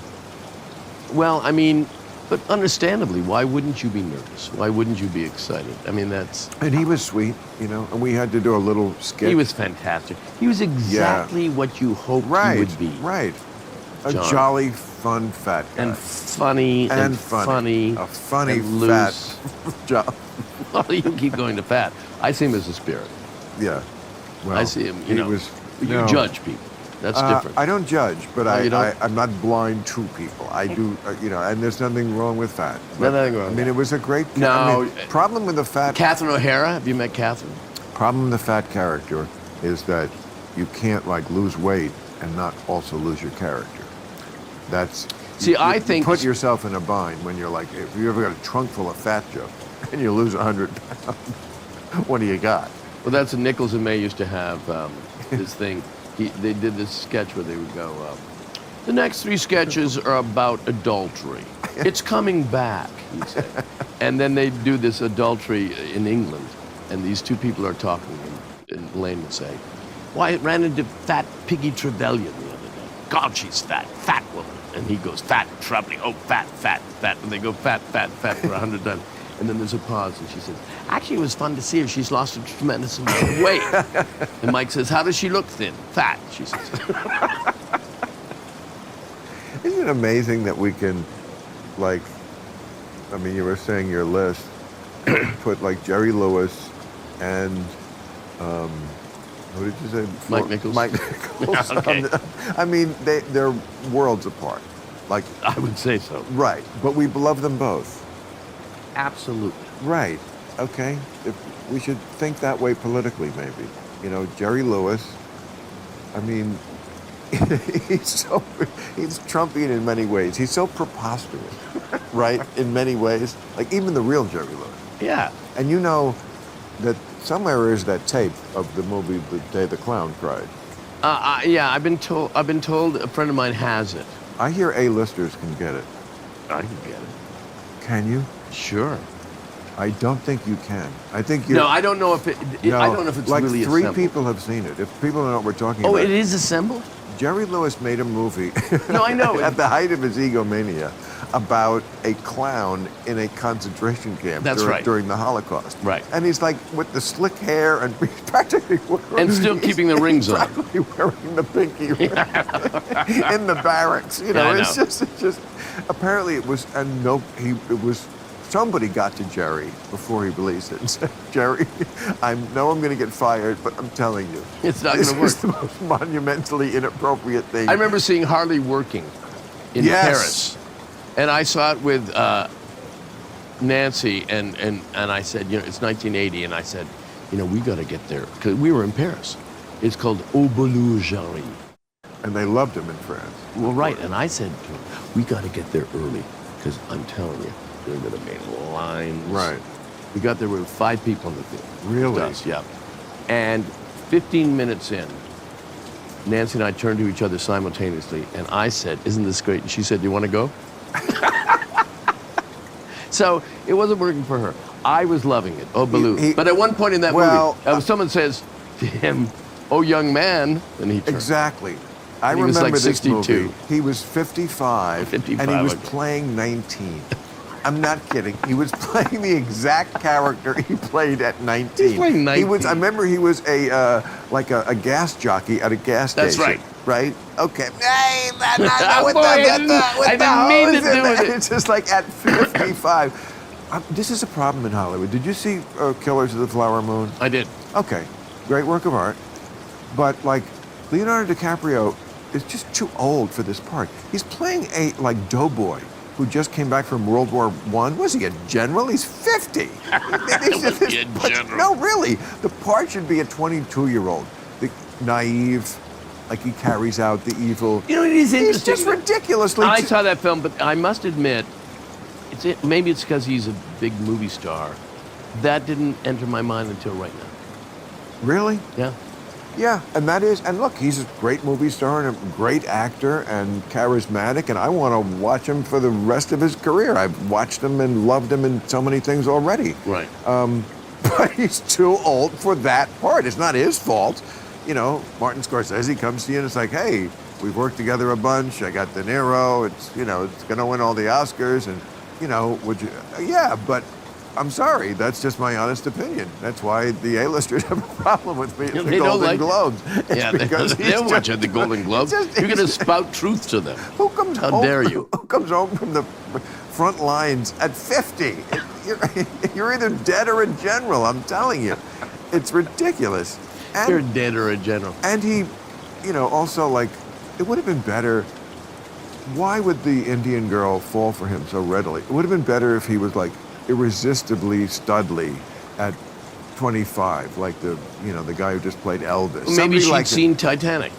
Well, I mean, but understandably, why wouldn't you be nervous? Why wouldn't you be excited? I mean, that's. And he was sweet, you know, and we had to do a little skit. He was fantastic. He was exactly what you hoped right, he would be. right. A John. jolly, fun, fat guy. And funny And funny. A funny, and fat loose. job. Well, you keep going to fat. I see him as a spirit. Yeah. Well, I see him, he you know. was, You no. judge people. That's different. I don't judge, but Oh, you don't? I'm not blind to people. I do, you know, and there's nothing wrong with fat. But, Nothing wrong I with mean, that. it was a great. No. I mean, problem with the fat. Catherine O'Hara. Have you met Catherine? Problem with the fat character is that you can't like lose weight and not also lose your character. That's. See, I think- put yourself in a bind when you're like, if you ever got a trunk full of fat jokes and you lose 100 pounds, what do you got? Well, that's what Nichols and May used to have this thing. They did this sketch where they would go, the next 3 sketches are about adultery. It's coming back, he'd say. And then they'd do this adultery in England, and these 2 people are talking, and Elaine would say, why, it ran into fat Piggy Trevelyan the other day. God, she's fat woman. And he goes, fat, troubling, oh, fat. And they go, fat for 100 times. And then there's a pause, and she says, actually, it was fun to see her. She's lost a tremendous amount of weight. And Mike says, how does she look thin? Fat, she says. Isn't it amazing that we can, like, I mean, you were saying your list, put like Jerry Lewis and, what did you say? before? Mike Nichols. Mike Nichols. Okay. I mean, they're worlds apart. Like, I would say so. right, but we love them both. Absolutely. Right, okay. We should think that way politically, maybe. You know, Jerry Lewis, I mean, he's Trumpian in many ways. He's so preposterous, right? In many ways. Like even the real Jerry Lewis. Yeah. And you know that somewhere is that tape of the movie The Day the Clown Cried. Yeah, I've been told a friend of mine has it. I hear A-listers can get it. I can get it. Can you? Sure. I don't think you can. I think you. No, I don't know if No, I don't know if it's like really three assembled. people have seen it. If people don't know what we're talking Oh, about. it is assembled? Jerry Lewis made a movie. No, I know. At the height of his egomania, about a clown in a concentration camp That's right. during the Holocaust. Right. And he's like with the slick hair and he's practically wearing, And still keeping the rings on. practically wearing the pinky ring in the barracks. You know, Yeah, I it's know. just. Apparently, it was it was. Somebody got to Jerry before he released it and said, Jerry, I know I'm going to get fired, but I'm telling you, It's not going to work. this is the most monumentally inappropriate thing. I remember seeing Harley working in Yes. Paris, and I saw it with Nancy, and I said, you know, it's 1980, and I said, you know, we got to get there because we were in Paris. It's called Au Boulangerie. And they loved him in France. Well, right, and I said to him, we got to get there early because I'm telling you, they're going to make lines. Right. We got there with 5 people in the theater. Really? Us, yeah. And 15 minutes in, Nancy and I turned to each other simultaneously, and I said, isn't this great? And she said, do you want to go? So it wasn't working for her. I was loving it. Oh, Baloo. But at one point in that movie, someone says to him, oh, young man, and he turns. Exactly. I And he was remember like this 62. movie. He was 55, 55, and he was okay. playing 19. I'm not kidding. He was playing the exact character he played at 19. He's playing 19. He was. I remember he was a like a gas jockey at a gas station. That's right. Right? Okay. Hey, Boy, I didn't mean to do it. It's just like at 55. This is a problem in Hollywood. Did you see Killers of the Flower Moon? I did. Okay, great work of art. But like Leonardo DiCaprio is just too old for this part. He's playing a like doughboy who just came back from World War I. Was he a general? He's 50. Was he a general? No, really. The part should be a 22-year-old. The naive, like he carries out the evil. You know, it is interesting. He's just ridiculously. I saw that film, but I must admit, maybe it's because he's a big movie star. That didn't enter my mind until right now. Really? Yeah. Yeah, and look, he's a great movie star and a great actor and charismatic, and I want to watch him for the rest of his career. I've watched him and loved him in so many things already. Right. But he's too old for that part. It's not his fault. You know, Martin Scorsese comes to you and it's like, hey, we've worked together a bunch. I got De Niro. It's going to win all the Oscars. And, would you? Yeah, but I'm sorry. That's just my honest opinion. That's why the A-listers have a problem with me at the Golden Globes. Yeah, they don't watch at the Golden Globes. You're going to spout truth to them. Who comes How home? dare you? Who comes home from the front lines at 50? You're either dead or a general. I'm telling you, it's ridiculous. And, You're dead or a general. And he, also like, it would have been better. Why would the Indian girl fall for him so readily? It would have been better if he was like irresistibly studly at 25, like the guy who just played Elvis. Well, maybe she'd like seen Titanic.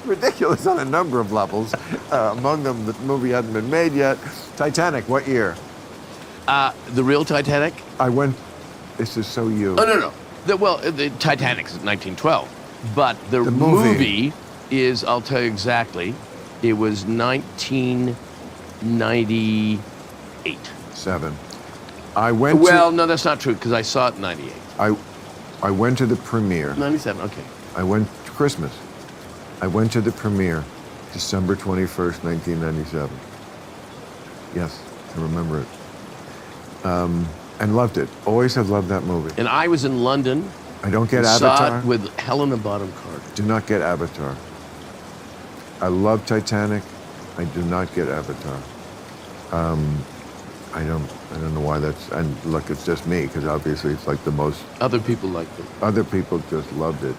Ridiculous on a number of levels. Among them, the movie hadn't been made yet. Titanic, what year? The real Titanic? This is so you. Oh, no. The Titanic is 1912. But the movie is, I'll tell you exactly, it was 1998. 7. No, that's not true, because I saw it in 98. I went to the premiere. 97, okay. I went to Christmas. I went to the premiere, December 21st, 1997. Yes, I remember it. And loved it. Always have loved that movie. And I was in London. I don't get Saw Avatar. it with Helena Bonham Carter. Do not get Avatar. I love Titanic. I do not get Avatar. I don't know why that's. And look, it's just me because obviously it's like the most. Other people liked it. Other people just loved it.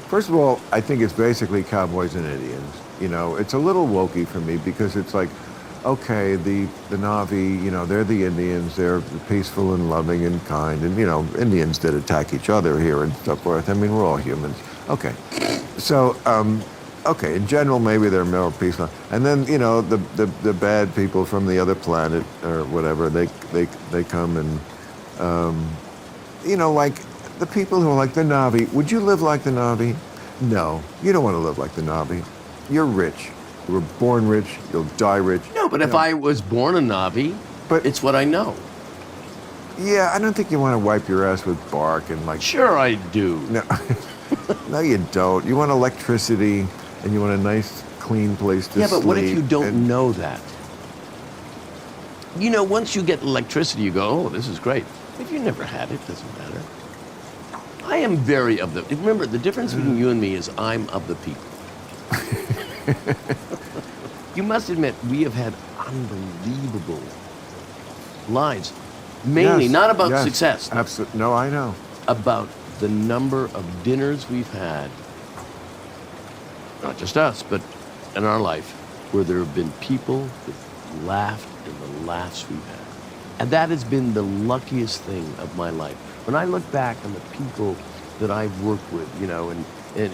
First of all, I think it's basically cowboys and Indians. It's a little wokey for me because it's like, okay, the Na'vi, they're the Indians. They're peaceful and loving and kind. And, Indians did attack each other here and so forth. I mean, we're all humans. Okay. So, okay, in general, maybe they're more peaceful. And then, the bad people from the other planet or whatever, they come and, like the people who are like the Na'vi. Would you live like the Na'vi? No, you don't want to live like the Na'vi. You're rich. You were born rich, you'll die rich. No, but if I was born a Navi, But- it's what I know. Yeah, I don't think you want to wipe your ass with bark and like. Sure, I do. No, no, you don't. You want electricity, and you want a nice, clean place to Yeah, sleep. but what if you don't and- know that? You know, once you get electricity, you go, oh, this is great. If you never had it, doesn't matter. I am very of the. Remember, the difference between you and me is I'm of the people. You must admit, we have had unbelievable lives. Mainly, Yes, not about yes, success, Absolutely. No, I know. about the number of dinners we've had, not just us, but in our life, where there have been people that laughed and the laughs we've had. And that has been the luckiest thing of my life. When I look back on the people that I've worked with, you know, and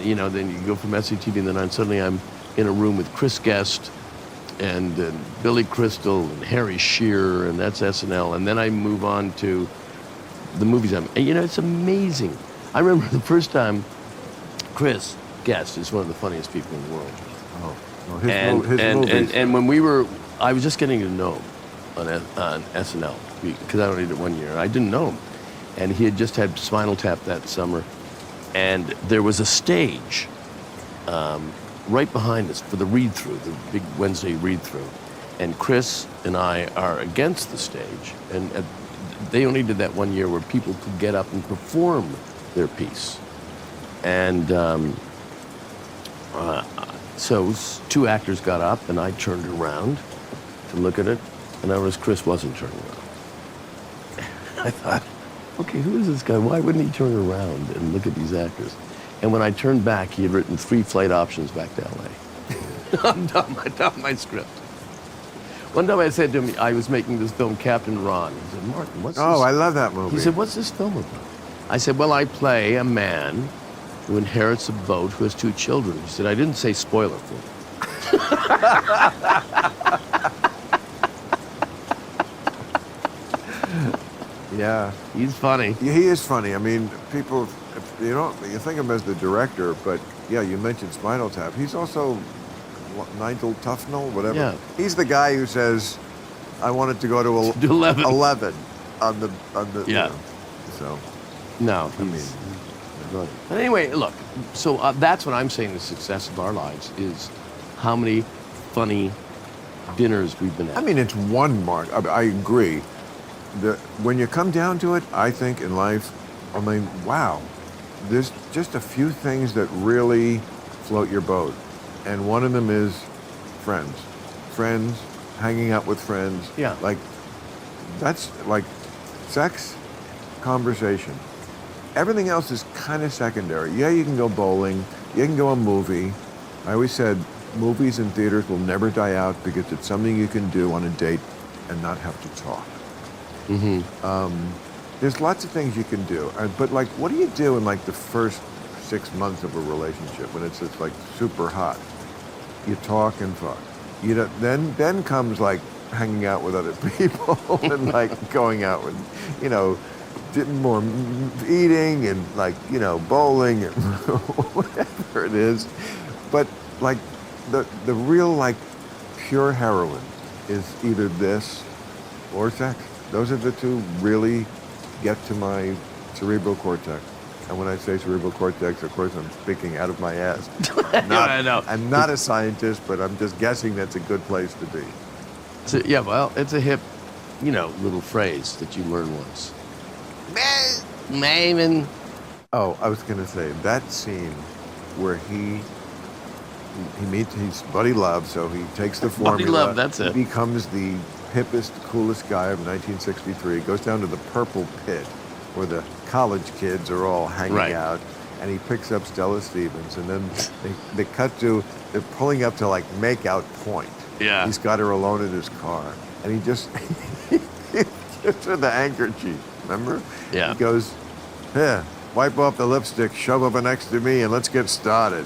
you know, then you go from SCTV and then suddenly I'm in a room with Chris Guest and Billy Crystal and Harry Shearer, and that's SNL. And then I move on to the movies. And you know, it's amazing. I remember the first time Chris Guest is one of the funniest people in the world. Oh, well, his movies. And when we were, I was just getting to know him on SNL because I only did it 1 year. I didn't know him, and he had just had Spinal Tap that summer, and there was a stage right behind us for the read-through, the big Wednesday read-through, and Chris and I are against the stage, and they only did that 1 year where people could get up and perform their piece, and so two actors got up, and I turned around to look at it, and I noticed Chris wasn't turning around. I thought, okay, who is this guy? Why wouldn't he turn around and look at these actors? And when I turned back, he had written 3 flight options back to LA on top of my script. One time I said to him, I was making this film, Captain Ron. He said, Martin, what's this? Oh, I love that movie. He said, what's this film about? I said, well, I play a man who inherits a boat who has 2 children. He said, I didn't say spoiler for you. Yeah. He's funny. Yeah, he is funny. I mean, people, you think of him as the director, but yeah, you mentioned Spinal Tap. He's also Nigel Tufnell, whatever. Yeah. He's the guy who says, I wanted to go to To 11. 11 on the Yeah. So, No, I mean, he's brilliant. But anyway, look, so that's what I'm saying the success of our lives is how many funny dinners we've been at. I mean, it's one mark. I agree. When you come down to it, I think in life, I mean, wow, there's just a few things that really float your boat. And one of them is friends. Friends, hanging out with friends. Yeah. Like, that's like sex, conversation. Everything else is kind of secondary. Yeah, you can go bowling. You can go a movie. I always said movies and theaters will never die out because it's something you can do on a date and not have to talk. There's lots of things you can do, but like, what do you do in like the first 6 months of a relationship when it's just like super hot? You talk and fuck. You know, then comes like hanging out with other people and like going out with, you know, more eating and like, you know, bowling and whatever it is. But like the real like pure heroin is either this or sex. Those are the two really get to my cerebral cortex. And when I say cerebral cortex, of course, I'm speaking out of my ass. I know. I'm not a scientist, but I'm just guessing that's a good place to be. So, yeah, well, it's a hip, you know, little phrase that you learn once. Maven. Oh, I was going to say, that scene where he meets his Buddy Love, so he takes the formula. Buddy Love, that's it. He becomes the hippest, coolest guy of 1963. Goes down to the Purple Pit, where the college kids are all hanging out, and he picks up Stella Stevens, and then they cut to, they're pulling up to like make out point. Yeah. He's got her alone in his car, and he just gives her the handkerchief, remember? Yeah. He goes, here, wipe off the lipstick, shove up next to me, and let's get started.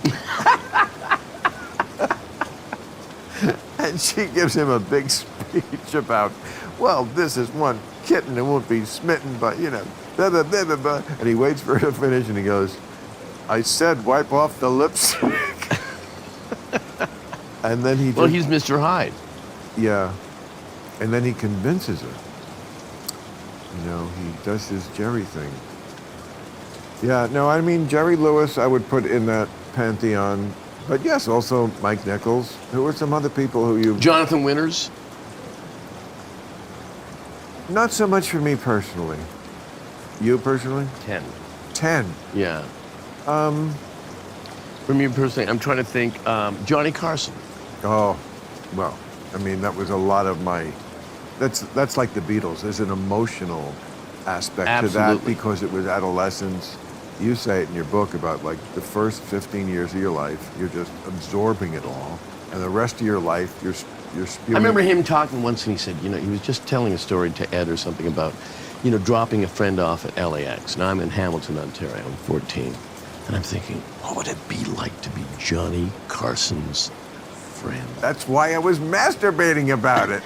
And she gives him a big speech about, well, this is one kitten that won't be smitten by, you know, blah, blah, blah, blah, blah. And he waits for her to finish, and he goes, I said wipe off the lipstick. And then he Well, just, he's Mr. Hyde. yeah. And then he convinces her. You know, he does his Jerry thing. Yeah, no, I mean, Jerry Lewis I would put in that pantheon. But yes, also Mike Nichols. Who are some other people who you... Jonathan Winters. Not so much for me personally. You personally? 10. 10. Yeah. For me personally, I'm trying to think. Johnny Carson. Oh, well, I mean, that was a lot of my... That's like the Beatles. There's an emotional aspect to that Absolutely. because it was adolescence. You say it in your book about like the first 15 years of your life, you're just absorbing it all. And the rest of your life, you're spewing... I remember him talking once, and he said, you know, he was just telling a story to Ed or something about, you know, dropping a friend off at LAX. Now I'm in Hamilton, Ontario. I'm 14. And I'm thinking, what would it be like to be Johnny Carson's friend? That's why I was masturbating about it.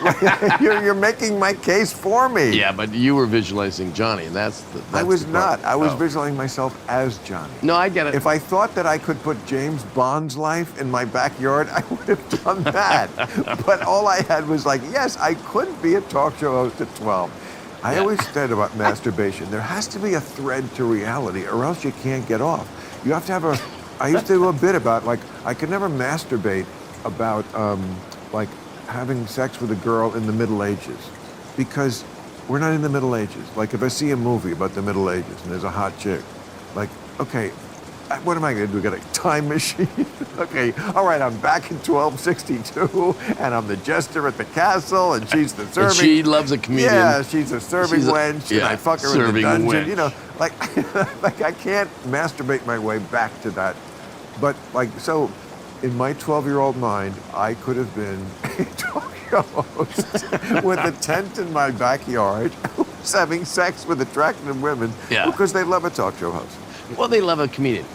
You're making my case for me. Yeah, but you were visualizing Johnny, and that's I was the part. not. I was Oh. visualizing myself as Johnny. No, I get it. If I thought that I could put James Bond's life in my backyard, I would have done that. But all I had was like, yes, I could be a talk show host at 12. I always said about masturbation, there has to be a thread to reality or else you can't get off. You have to have a... I used to do a bit about, like, I could never masturbate about, like, having sex with a girl in the Middle Ages because we're not in the Middle Ages. Like, if I see a movie about the Middle Ages and there's a hot chick, like, okay, what am I going to do? Get a time machine? Okay, all right, I'm back in 1262, and I'm the jester at the castle, and she's the serving... And she loves a comedian. Yeah, she's a serving wench, and I fuck her in the serving dungeon. wench. You know, like, like I can't masturbate my way back to that. But, like, so... In my 12-year-old mind, I could have been a talk show host with a tent in my backyard, who's having sex with attractive women because they love a talk show host. Well, they love a comedian.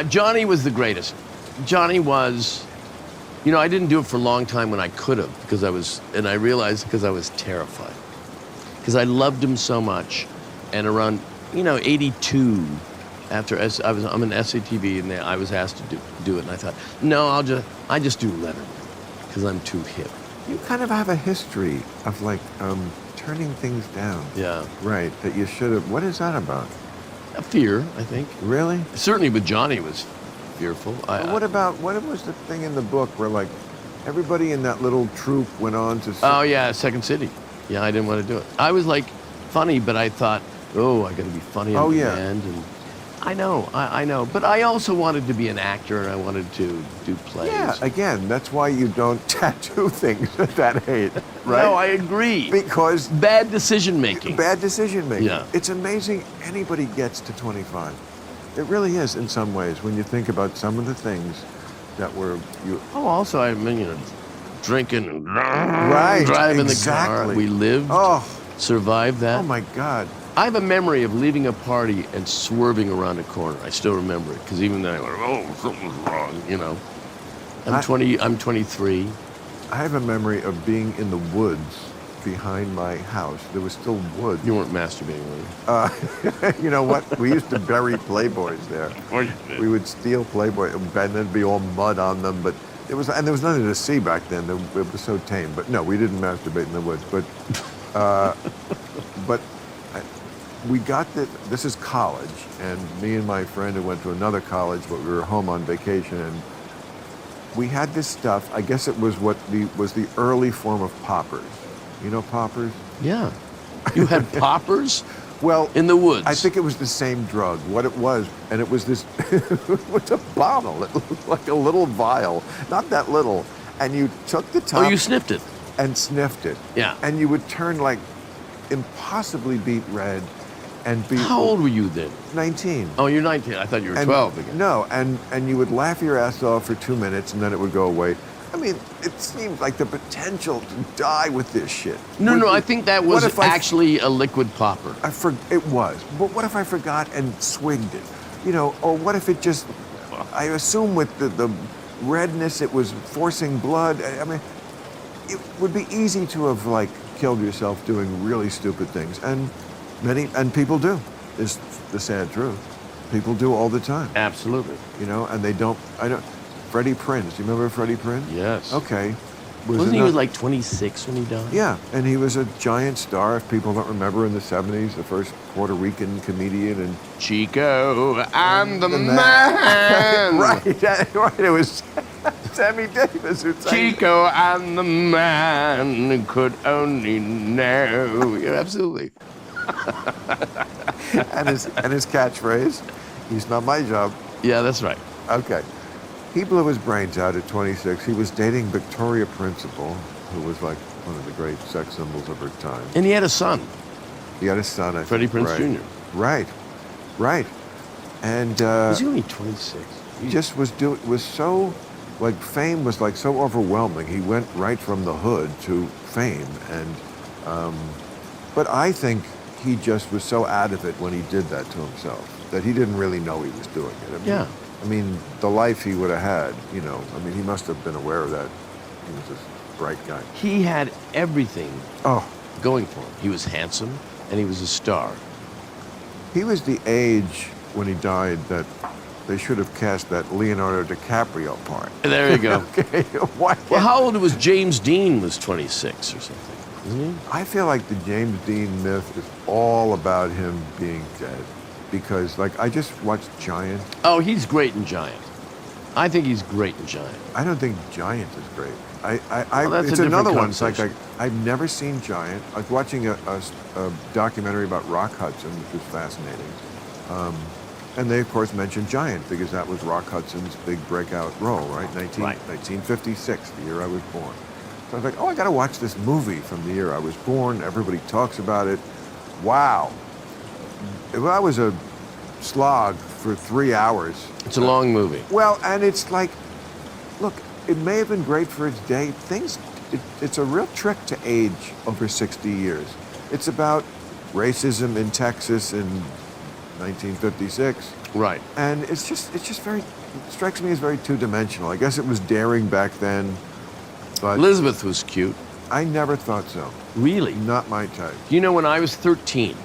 Johnny was the greatest. Johnny was, you know, I didn't do it for a long time when I could have because I was, and I realized because I was terrified. Because I loved him so much. And around, you know, 82, after I'm in SATV, and I was asked to do it, and I thought, no, I just do Letterman because I'm too hip. You kind of have a history of like turning things down. Yeah. Right. That you should have. What is that about? A fear, I think. Really? Certainly with Johnny it was fearful. What was the thing in the book where like everybody in that little troupe went on to? Oh yeah, Second City. Yeah, I didn't want to do it. I was like funny, but I thought, oh, I got to be funny in the end. And I know. But I also wanted to be an actor, and I wanted to do plays. Yeah, again, that's why you don't tattoo things at that age, right? No, I agree. Because... Bad decision making. Bad decision making. Yeah. It's amazing anybody gets to 25. It really is in some ways when you think about some of the things that were... Oh, also, I mean, you know, drinking and driving the car. We lived, survived that. Oh, my God. I have a memory of leaving a party and swerving around a corner. I still remember it, because even then I went, oh, something's wrong, you know. I'm 23. I have a memory of being in the woods behind my house. There was still wood. You weren't masturbating, were you? You know what? We used to bury Playboys there. Of course you did. We would steal Playboy, and there'd be all mud on them, but there was nothing to see back then. It was so tame. But no, we didn't masturbate in the woods. But we got this is college, and me and my friend who went to another college, but we were home on vacation, and we had this stuff. I guess it was was the early form of poppers. You know poppers? Yeah. You had poppers? Well, in the woods. I think it was the same drug. What it was, and it was this. It was a bottle. It looked like a little vial, not that little, and you took the top. Oh, you sniffed it. And sniffed it. Yeah. And you would turn like impossibly beet red. And be... How old were you then? 19. Oh, you're 19. I thought you were 12 again. No, and you would laugh your ass off for 2 minutes, and then it would go away. I mean, it seemed like the potential to die with this shit. No, I think that was actually a liquid popper. It was. But what if I forgot and swigged it? You know, or what if it just... I assume with the redness, it was forcing blood. I mean, it would be easy to have, like, killed yourself doing really stupid things. And people do, is the sad truth. People do all the time. Absolutely. You know, and they don't, Freddie Prinze. Do you remember Freddie Prinze? Yes. Okay. Wasn't he like 26 when he died? Yeah, and he was a giant star. If people don't remember, in the '70s, the first Puerto Rican comedian and Chico, I'm the man. right. It was Sammy Davis who sang. Chico, I'm the man who could only know. Yeah, absolutely. and his catchphrase, "He's not my job." Yeah, that's right. Okay. He blew his brains out at 26. He was dating Victoria Principal, who was like one of the great sex symbols of her time. And he had a son, He had a son, I Freddie think. Prinze Right. Jr. Right. Right. And Was he only 26? he just was so, like, fame was like so overwhelming. He went right from the hood to fame. And, but I think he just was so out of it when he did that to himself that he didn't really know he was doing it. I mean, Yeah. I mean, the life he would have had, you know, I mean, he must have been aware of that. He was this bright guy. He had everything Oh, going for him. He was handsome, and he was a star. he was the age when he died that they should have cast that Leonardo DiCaprio part. There you go. Okay, why? Well, how old was James Dean? Was 26 or something, isn't he? I feel like the James Dean myth is all about him being dead. Because, like, I just watched Giant. Oh, he's great in Giant. I think he's great in Giant. I don't think Giant is great. Well, that's it's a different another one. It's like conversation. I've never seen Giant. I was watching a documentary about Rock Hudson, which was fascinating. And they, of course, mentioned Giant because that was Rock Hudson's big breakout role, right? 1956, the year I was born. So I was like, oh, I got to watch this movie from the year I was born. Everybody talks about it. Wow. That was a slog for 3 hours. It's a long movie. Well, and it's like, look, it may have been great for its day. It's a real trick to age over 60 years. It's about racism in Texas in 1956. Right. And it's just very, it strikes me as very two-dimensional. I guess it was daring back then, but Elizabeth was cute. I never thought so. Really? Not my type. You know, when I was 13,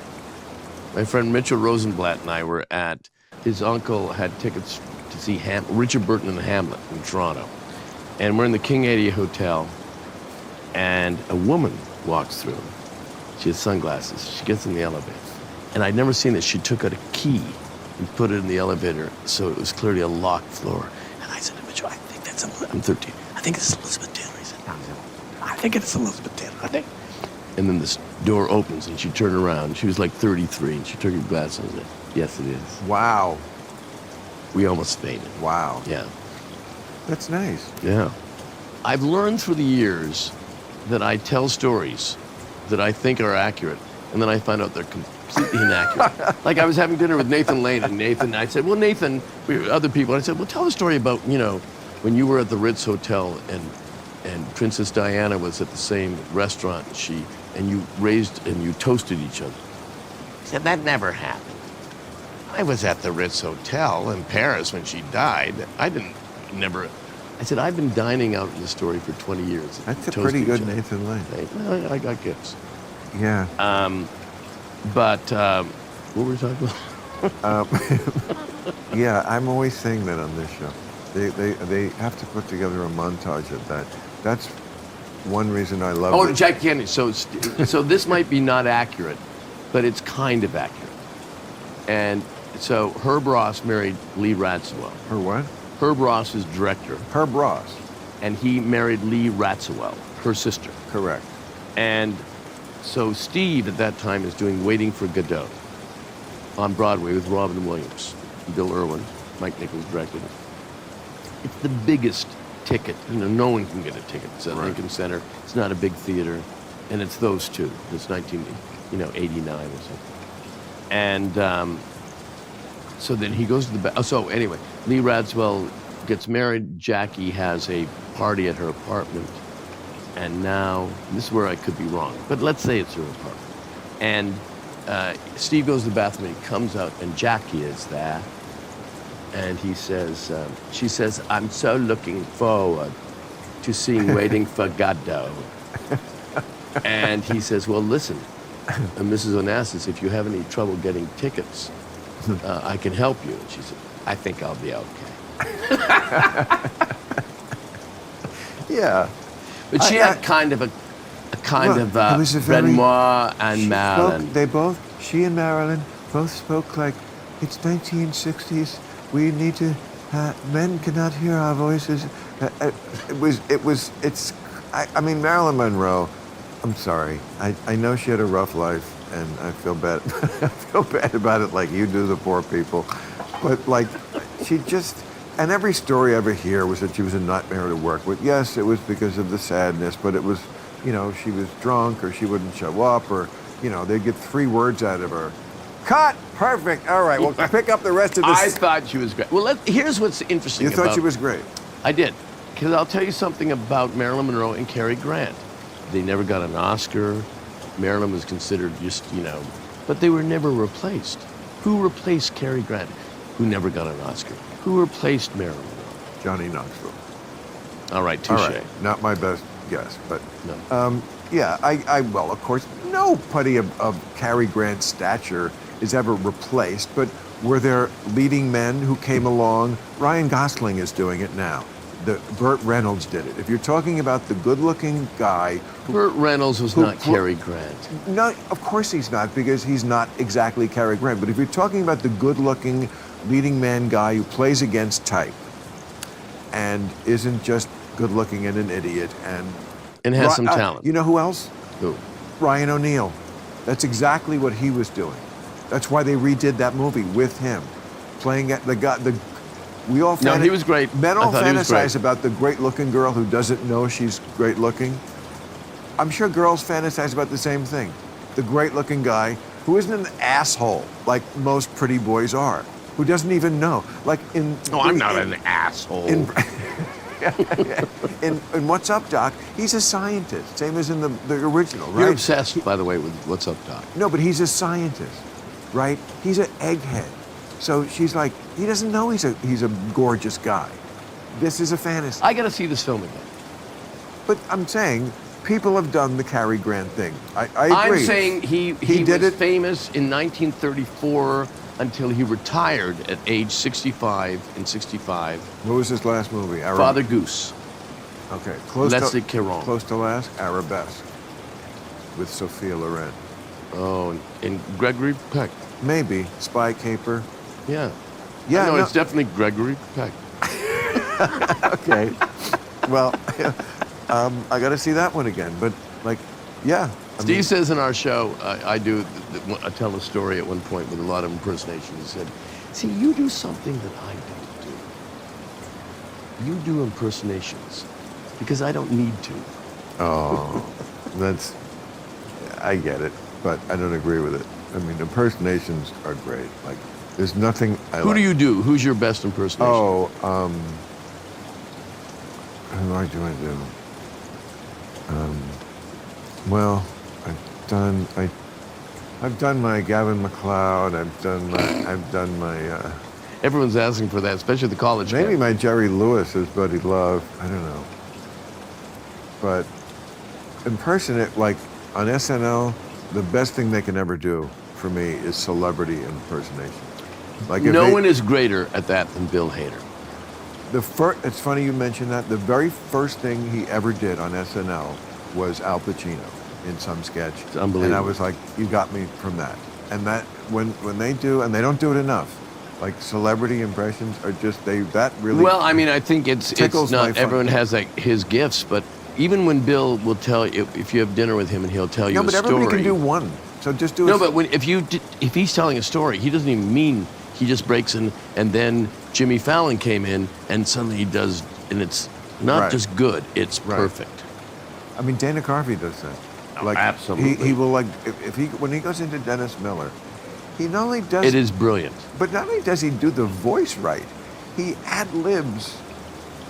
my friend Mitchell Rosenblatt and I were at, his uncle had tickets to see Richard Burton in Hamlet in Toronto. And we're in the King 80 Hotel, and a woman walks through. She has sunglasses. She gets in the elevator. And I'd never seen this. She took out a key and put it in the elevator, so it was clearly a locked floor. And I said to Mitchell, I think that's I'm 13. I think it's Elizabeth Taylor. He said, no, I think it's Elizabeth Taylor. I think. And then this door opens, and she turned around. She was like 33, and she took her glasses and said, yes, it is. Wow. We almost fainted. Wow. Yeah. That's nice. Yeah. I've learned through the years that I tell stories that I think are accurate, and then I find out they're completely inaccurate. Like I was having dinner with Nathan Lane, and I said, well, Nathan, we were other people, and I said, well, tell the story about, you know, when you were at the Ritz Hotel and Princess Diana was at the same restaurant, and you raised and you toasted each other. He said, that never happened. I was at the Ritz Hotel in Paris when she died. I said, I've been dining out in the story for 20 years. That's a Toast pretty each good other. Nathan Lane. I got gifts. Yeah. But what were we talking about? Yeah, I'm always saying that on this show. They have to put together a montage of that. That's one reason I love it. Jack Kennedy. So this might be not accurate, but it's kind of accurate. And so Herb Ross married Lee Radziwill. Her what? Herb Ross is director, Herb Ross. and he married Lee Radziwill, her sister. Correct. And so Steve at that time is doing Waiting for Godot on Broadway with Robin Williams, Bill Irwin, Mike Nichols directed it. It's the biggest ticket. You know, no one can get a ticket. It's at Right. Lincoln Center. It's not a big theater, and it's those two. It's 1989 or something. And so then he goes to the back. So anyway, Lee Radziwill gets married. Jackie has a party at her apartment. And now, this is where I could be wrong, but let's say it's her apartment. And Steve goes to the bathroom and he comes out and Jackie is there. And he says, she says, I'm so looking forward to seeing Waiting for Godot. And he says, well, listen, Mrs. Onassis, if you have any trouble getting tickets, I can help you. And she said, I think I'll be okay. Yeah. But she had kind of a kind Look, of it was a very- Renoir and Marilyn. She and Marilyn both spoke like, it's 1960s. We need to, men cannot hear our voices. I mean, Marilyn Monroe, I'm sorry. I know she had a rough life, and I feel bad. I feel bad about it like you do, the poor people. But like, she just, and every story I ever hear was that she was a nightmare to work with. Yes, it was because of the sadness, but it was, you know, she was drunk or she wouldn't show up or, you know, they'd get 3 words out of her. Cut! Perfect. All right, well, pick up the rest of this. I thought she was great. Well, here's what's interesting You thought she was great. I did. Because I'll tell you something about Marilyn Monroe and Cary Grant. They never got an Oscar. Marilyn was considered just, you know, but they were never replaced. Who replaced Cary Grant, who never got an Oscar? Who replaced Marilyn Monroe? Johnny Knoxville. All right, touche. All right, not my best guess, but No. yeah, well, of course, nobody of Cary Grant's stature is ever replaced, but were there leading men who came along? Ryan Gosling is doing it now. Burt Reynolds did it. If you're talking about the good-looking guy... Burt Reynolds was not Cary Grant. No, of course he's not, because he's not exactly Cary Grant. But if you're talking about the good-looking leading man guy who plays against type and isn't just good-looking and an idiot And has some talent. You know who else? Who? Ryan O'Neal. That's exactly what he was doing. That's why they redid that movie with him, playing at the guy. We all No, he was great. Men I all thought he was great. fantasize about the great-looking girl who doesn't know she's great-looking. I'm sure girls fantasize about the same thing. The great-looking guy who isn't an asshole like most pretty boys are, who doesn't even know. Like in. No, I'm not an asshole. In What's Up, Doc, he's a scientist, same as in the original, right? You're obsessed, by the way, with What's Up, Doc. No, but he's a scientist, right? He's an egghead. So she's like, he doesn't know he's a gorgeous guy. This is a fantasy. I got to see this film again. But I'm saying, people have done the Cary Grant thing. I agree. I'm saying he did was it famous in 1934 until he retired at age 65 and 65. What was his last movie? Father Goose. Okay, Leslie Caron. Close to last, Arabesque, with Sophia Loren. Oh, and Gregory Peck. Maybe Spy Caper. Yeah. Yeah, No, no. it's definitely Gregory Peck. Okay. Well, I got to see that one again. But like, yeah. Steve says in our show, I tell a story at one point with a lot of impersonations. He said, see, you do something that I don't do. You do impersonations because I don't need to. Oh, I get it, but I don't agree with it. I mean, impersonations are great. Like, there's nothing Who do you do? Who's your best impersonation? Oh, who do I do? Well, I've done my Gavin MacLeod. I've done my. Everyone's asking for that, especially the college Maybe kids. my Jerry Lewis is Buddy Love. I don't know. But impersonate, like on SNL, the best thing they can ever do for me is celebrity impersonation. Like No one is greater at that than Bill Hader. It's funny you mentioned that. The very first thing he ever did on SNL was Al Pacino in some sketch. It's unbelievable. And I was like, you got me from that. And that when they do, and they don't do it enough, like celebrity impressions are just that really. Well, I mean, I think it's tickles my not fun. everyone has like his gifts, but even when Bill will tell you, if you have dinner with him and he'll tell you No, but a story. everybody can do one. So just do it. No, but if he's telling a story, he doesn't even mean, he just breaks in, and then Jimmy Fallon came in, and suddenly he does, and it's not Right. just good, it's Right. perfect. I mean, Dana Carvey does that. Oh, absolutely. He will like when he goes into Dennis Miller, he not only does It is brilliant. But not only does he do the voice right, he ad-libs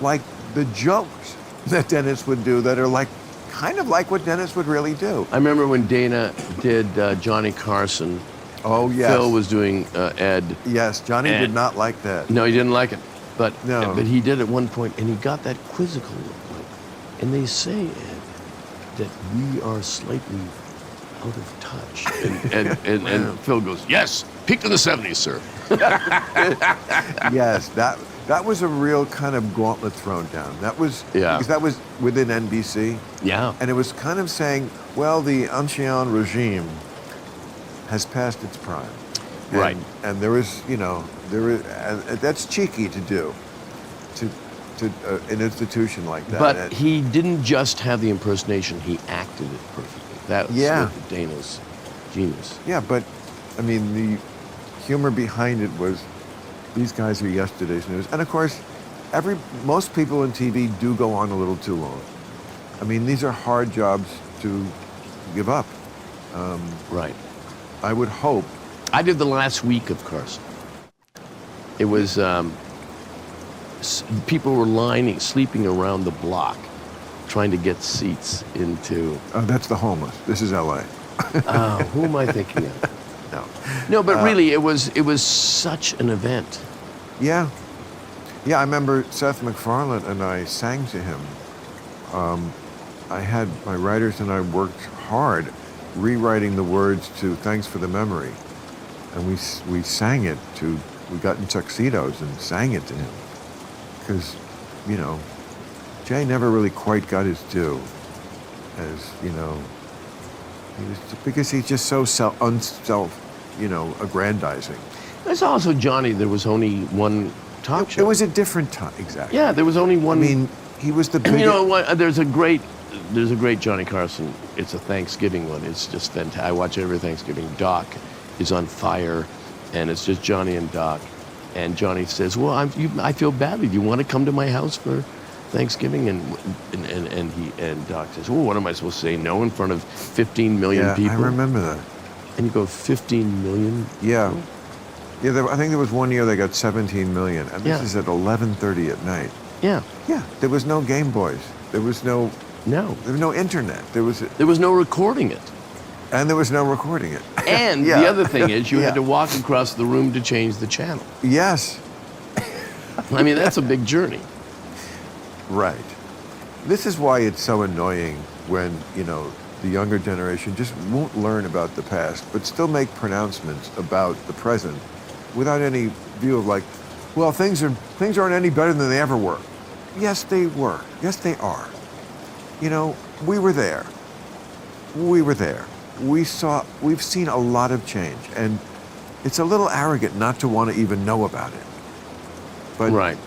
like the jokes that Dennis would do that are like kind of like what Dennis would really do. I remember when Dana did Johnny Carson. Oh, yes. Phil was doing Ed. Yes, Johnny did And- not like that. No, he didn't like it. But No. but he did at one point, and he got that quizzical look. And they say, Ed, that we are slightly out of touch. And Phil goes, yes, peaked in the 70s, sir. Yes, That was a real kind of gauntlet thrown down. That was Yeah. because that was within NBC, Yeah. and it was kind of saying, well, the ancien regime has passed its prime. And, Right. And there is, that's cheeky to do, to an institution like that. But And- he didn't just have the impersonation, he acted it perfectly. That's Yeah. Dana's genius. Yeah, but I mean, the humor behind it was these guys are yesterday's news. And of course, most people in TV do go on a little too long. I mean, these are hard jobs to give up. Right. I would hope. I did the last week of Carson. It was, people were sleeping around the block, trying to get seats into, Oh, that's the homeless. This is LA. who am I thinking of? No. No, but really, it was such an event. Yeah. Yeah, I remember Seth MacFarlane and I sang to him. My writers and I worked hard rewriting the words to Thanks for the Memory. And we sang it we got in tuxedos and sang it to him. Because, Jay never really quite got his due as, because he's just so aggrandizing. There's also Johnny, there was only one talk show. It was a different time, exactly. Yeah, there was only one. I mean, he was the biggest. You know what? There's a great Johnny Carson. It's a Thanksgiving one. It's just fantastic. I watch it every Thanksgiving. Doc is on fire, and it's just Johnny and Doc. And Johnny says, "Well, I feel badly. Do you want to come to my house for Thanksgiving?" And Doc says, "Well, what am I supposed to say? No, in front of 15 million people." I remember that. And you go, 15 million? Yeah. Yeah, I think there was one year they got 17 million, and this Yeah. is at 11:30 at night. Yeah. Yeah, there was no Game Boys. There was no internet. There was no recording it. and there was no recording it. And Yeah. the other thing is, you Yeah. had to walk across the room to change the channel. Yes, I mean, that's a big journey. right. This is why it's so annoying when, the younger generation just won't learn about the past, but still make pronouncements about the present without any view of well, things aren't any better than they ever were. Yes, they were. Yes, they are. We were there. We've seen a lot of change, and it's a little arrogant not to want to even know about it. But, Right.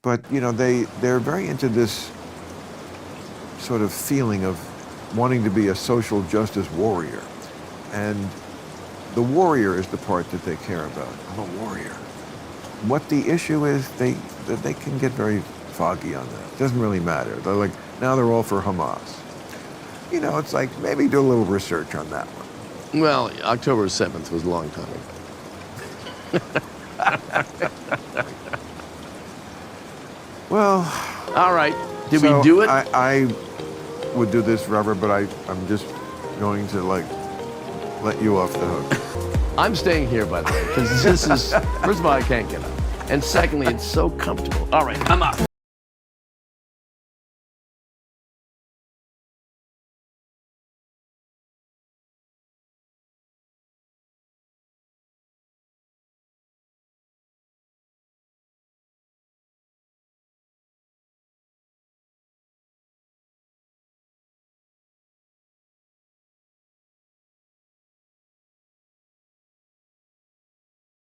But, they're very into this sort of feeling of wanting to be a social justice warrior. And the warrior is the part that they care about. I'm a warrior. What the issue is, they can get very foggy on that. It doesn't really matter. They're now they're all for Hamas. It's maybe do a little research on that one. Well, October 7th was a long time ago. Well, All right. Did so we do it? I would do this forever, but I'm just going to let you off the hook. I'm staying here, by the way, because this is, first of all, I can't get up. And secondly, it's so comfortable. All right, I'm up.